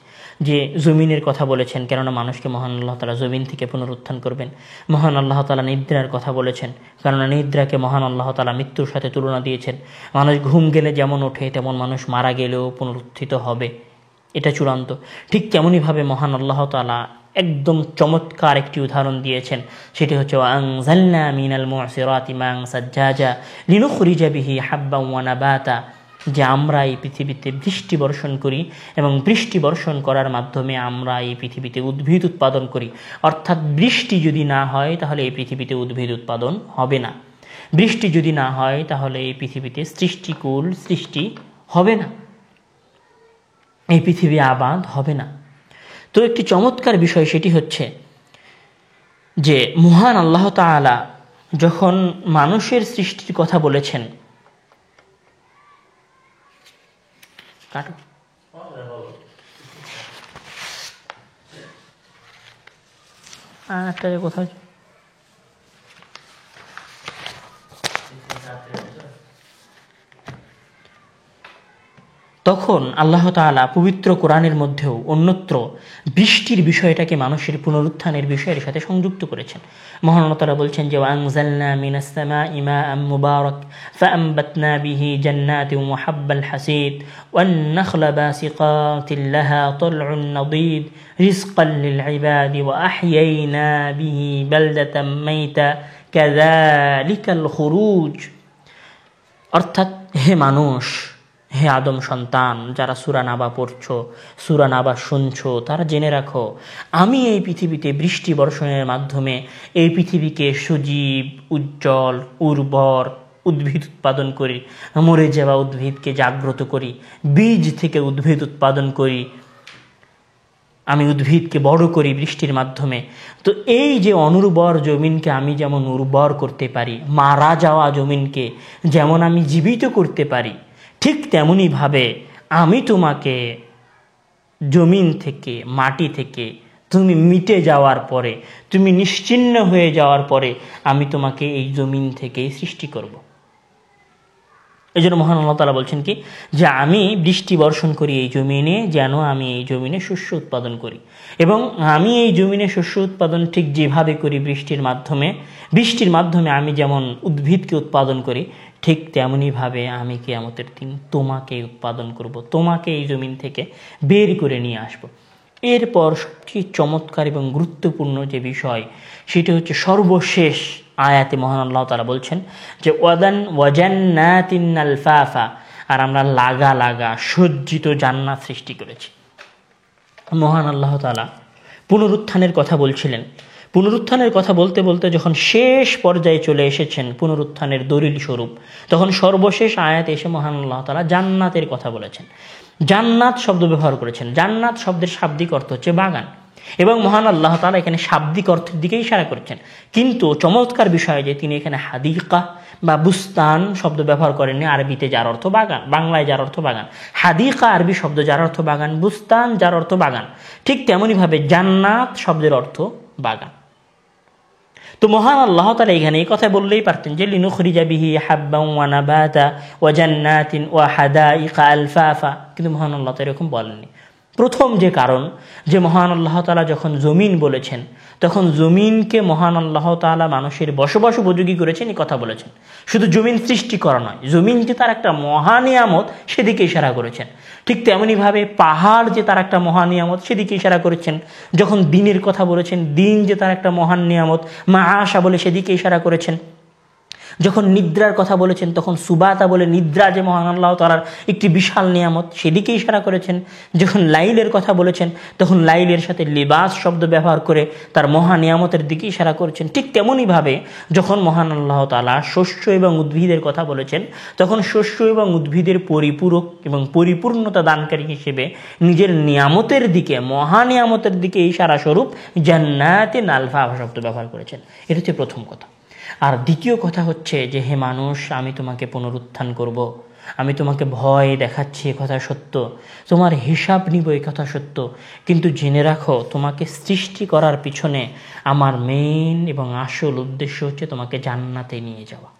যে জমিনের কথা বলেছেন, কেননা মানুষকে মহান আল্লাহ তাআলা জমিন থেকে পুনরুত্থান করবেন। মহান আল্লাহ তাআলা নিদ্রার কথা বলেছেন, কেননা নিদ্রাকে মহান আল্লাহ তাআলা মৃত্যুর সাথে তুলনা দিয়েছেন। মানুষ ঘুম গেলে যেমন ওঠে তেমন মানুষ মারা গেলেও পুনরুত্থিত হবে, এটা চূড়ান্ত। ঠিক তেমনইভাবে মহান আল্লাহ তাআলা একদম চমৎকার একটি উদাহরণ দিয়েছেন, সেটি হচ্ছে আনজালনা মিনাল মুসিরাতি মাআন সাজ্জাজা লিনুখরিজা বিহি হাব্বান ওয়া নাবাতা, যে আমরা এই পৃথিবীতে বৃষ্টি বর্ষণ করি এবং বৃষ্টি বর্ষণ করার মাধ্যমে আমরা এই পৃথিবীতে উদ্ভিদ উৎপাদন করি। অর্থাৎ বৃষ্টি যদি না হয় তাহলে এই পৃথিবীতে উদ্ভিদ উৎপাদন হবে না, বৃষ্টি যদি না হয় তাহলে এই পৃথিবীতে সৃষ্টিকুল সৃষ্টি হবে না, এই পৃথিবী আবাদ হবে না। তো একটি চমৎকার বিষয় সেটি হচ্ছে যে মহান আল্লাহ তাআলা যখন মানুষের সৃষ্টির কথা বলেছেন, কোথাও তখন আল্লাহ তাআলা পবিত্র কোরআনের মধ্যেও অন্যত্র বৃষ্টির বিষয়টাকে মানুষের পুনরুত্থানের বিষয়ের সাথে সংযুক্ত করেছেন। মহান আল্লাহ তাআলা বলছেন যে ওয়ানজালনা মিনাস সামাই মাআন মুবারাক ফাআমবাতনা বিহি জান্নাতিন ওয়া হাব্বাল হাসীদ ওয়ান নাখলা বাসিকাতিন লাহা তালউন নাদীদ রিজকান লিল ইবাদি ওয়া আহইয়াইনা বিহি বালদাতাম মাইতা কাযালিকাল খুরুজ। অর্থাৎ হে মানুষ, হে আদম সন্তান, যারা সূরা নাবা পড়ছো, সূরা নাবা শুনছো, তারা জেনে রাখো, আমি এই পৃথিবীতে বৃষ্টি বর্ষণের মাধ্যমে এই পৃথিবীকে সজীব, উজ্জ্বল, উর্বর উদ্ভিদ উৎপাদন করি, মরে যাওয়া উদ্ভিদকে জাগ্রত করি, বীজ থেকে উদ্ভিদ উৎপাদন করি, আমি উদ্ভিদকে বড় করি বৃষ্টির মাধ্যমে। তো এই যে অনুর্বর জমিনকে আমি যেমন উর্বর করতে পারি, মারা যাওয়া জমিনকে যেমন আমি জীবিত করতে পারি, ঠিক তেমনইভাবে আমি তোমাকে জমিন থেকে, মাটি থেকে তুমি মিটে যাওয়ার পরে, তুমি নিশ্চিহ্ন হয়ে যাওয়ার পরে আমি তোমাকে এই জমিন থেকেই সৃষ্টি করব। এই জন্য মহান আল্লাহ তাআলা বলছেন কি, যে আমি বৃষ্টি বর্ষণ করি এই জমিনে, যেন আমি এই জমিনে শস্য উৎপাদন করি। এবং আমি এই জমিনে শস্য উৎপাদন ঠিক যেভাবে করি বৃষ্টির মাধ্যমে আমি যেমন উদ্ভিদকে উৎপাদন করি, ঠিক তেমনইভাবে আমি কিয়ামতের দিন তোমাকে উৎপাদন করব, তোমাকে এই জমিন থেকে বের করে নিয়ে আসব। এরপর সবচেয়ে চমৎকার এবং গুরুত্বপূর্ণ যে বিষয়, সেটা হচ্ছে সর্বশেষ আয়াতে মহান আল্লাহ তাআলা বলছেন যে ওয়াজান্নাতিন আলফাফা, আর আমরা লাগা লাগা সজ্জিত জান্নাত সৃষ্টি করেছি। মহান আল্লাহ তাআলা পুনরুত্থানের কথা বলছিলেন। পুনরুত্থানের কথা বলতে বলতে যখন শেষ পর্যায়ে চলে এসেছেন পুনরুত্থানের দলিল স্বরূপ, তখন সর্বশেষ আয়াতে এসে মহান আল্লাহ তাআলা জান্নাতের কথা বলেছেন। জান্নাত শব্দ ব্যবহার করেছেন। জান্নাত শব্দের শাব্দিক অর্থ হচ্ছে বাগান, এবং মহান আল্লাহ তাআলা এখানে শাব্দিক অর্থের দিকে ইশারা করছেন। কিন্তু চমৎকার বিষয় যে তিনি এখানে হাদিকা বা বুস্তান শব্দ ব্যবহার করেননি, আরবিতে যার অর্থ বাগান, বাংলায় যার অর্থ বাগান। হাদিকা আরবি শব্দ যার অর্থ বাগান, বুস্তান যার অর্থ বাগান, ঠিক তেমনইভাবে জান্নাত শব্দের অর্থ বাগান। তো মহান আল্লাহ তাআলা এখানে এই কথা বললেই পারতেন যে লিনুখরিজা বিহি হাব্বান ওয়া নাবাতা ওয়া জান্নাতিন ওয়া হাদাইকা আলফাফা, কিন্তু মহান আল্লাহ তাআলা এরকম বলেননি। প্রথম যে কারণ, যে মহান আল্লাহ তাআলা যখন জমিন বলেছেন, তখন জমিনকে মহান আল্লাহ তাআলা মানুষের বসবাস উপযোগী করেছেন, এই কথা বলেছেন। শুধু জমিন সৃষ্টি করা নয়, জমিন যে তার একটা মহা নিয়ামত সেদিকে ইশারা করেছেন। ঠিক তেমনইভাবে পাহাড় যে তার একটা মহা নিয়ামত সেদিকে ইশারা করেছেন। যখন দিনের কথা বলেছেন, দিন যে তার একটা মহান নিয়ামত মাআশা বলে সেদিকে ইশারা করেছেন। যখন নিদ্রার কথা বলেছেন, তখন সুবাতা বলে নিদ্রা যে মহান আল্লাহ তাআলার একটি বিশাল নিয়ামত সেদিকে ইশারা করেছেন। যখন লাইলের কথা বলেছেন, তখন লাইলের সাথে লিবাস শব্দ ব্যবহার করে তার মহা নিয়ামতের দিকে ইশারা করেছেন। ঠিক তেমনইভাবে যখন মহান আল্লাহ তাআলা শস্য এবং উদ্ভিদের কথা বলেছেন, তখন শস্য এবং উদ্ভিদের পরিপূরক এবং পরিপূর্ণতা দানকারী হিসেবে নিজের নিয়ামতের দিকে, মহা নিয়ামতের দিকে ইশারা স্বরূপ জান্নাতিন আলফাফা শব্দ ব্যবহার করেছেন। এটা হচ্ছে প্রথম কথা। আর দ্বিতীয় কথা হচ্ছে যে, হে মানুষ, আমি তোমাকে পুনরুত্থান করব, আমি তোমাকে ভয় দেখাচ্ছি, এ কথা সত্য, তোমার হিসাব নিব, এ কথা সত্য, কিন্তু জেনে রাখো তোমাকে সৃষ্টি করার পিছনে আমার মেইন এবং আসল উদ্দেশ্য হচ্ছে তোমাকে জান্নাতে নিয়ে যাওয়া।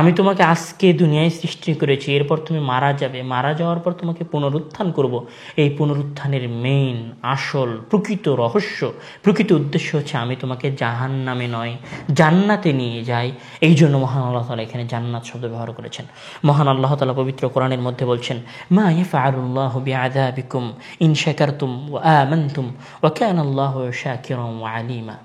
আমি তোমাকে আজকে দুনিয়ায় সৃষ্টি করেছি, এরপর তুমি মারা যাবে, মারা যাওয়ার পর তোমাকে পুনরুত্থান করব। এই পুনরুত্থানের মেইন, আসল, প্রকৃত রহস্য, প্রকৃত উদ্দেশ্য হচ্ছে আমি তোমাকে জাহান্নামে নয় জান্নাতে নিয়ে যাই। এই জন্য মহান আল্লাহ তাআলা এখানে জান্নাত শব্দ ব্যবহার করেছেন। মহান আল্লাহ তাআলা পবিত্র কোরআনের মধ্যে বলছেন, মা ইয়াফআলুল্লাহু বিআযাবিকুম ইন শাকারতুম ওয়া আমানতুম ওয়া কানাল্লাহু শাকিরান ওয়া আলিমা।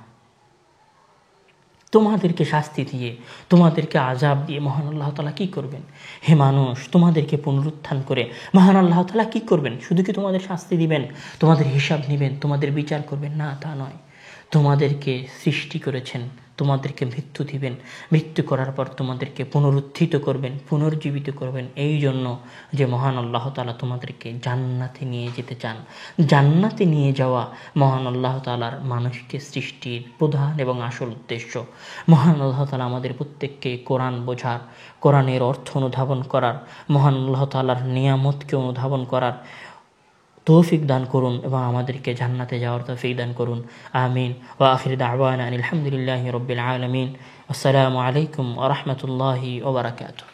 তোমাদেরকে শাস্তি দিয়ে, তোমাদেরকে আযাব দিয়ে মহান আল্লাহ তাআলা কী করবেন? হে মানুষ, তোমাদেরকে পুনরুত্থান করে মহান আল্লাহ তাআলা কী করবেন? শুধু কি তোমাদের শাস্তি দিবেন, তোমাদের হিসাব নেবেন, তোমাদের বিচার করবেন? না, তা নয়। তোমাদেরকে সৃষ্টি করেছেন, তোমাদেরকে মৃত্যু দিবেন, মৃত্যু করার পর তোমাদেরকে পুনরুত্থিত করবেন, পুনর্জীবিত করবেন। এই জন্য যে মহান আল্লাহ তাআলা তোমাদেরকে জান্নাতে নিয়ে যেতে চান। জান্নাতে নিয়ে যাওয়া মহান আল্লাহ তাআলার মানুষকে সৃষ্টির প্রধান এবং আসল উদ্দেশ্য। মহান আল্লাহ তাআলা আমাদের প্রত্যেককে কোরআন বোঝার, কোরআনের অর্থ অনুধাবন করার, মহান আল্লাহ তাআলার নিয়ামতকে অনুধাবন করার তৌফিক দান করুন এবং আমাদেরকে জান্নাতে যাওয়ার তৌফিক দান করুন। আমিন। ওয়া আখির দাওয়ানা আলহামদুলিল্লাহি রাব্বিল আলামিন। আসসালামু আলাইকুম ওয়া রাহমাতুল্লাহি ওয়া বারাকাতুহু।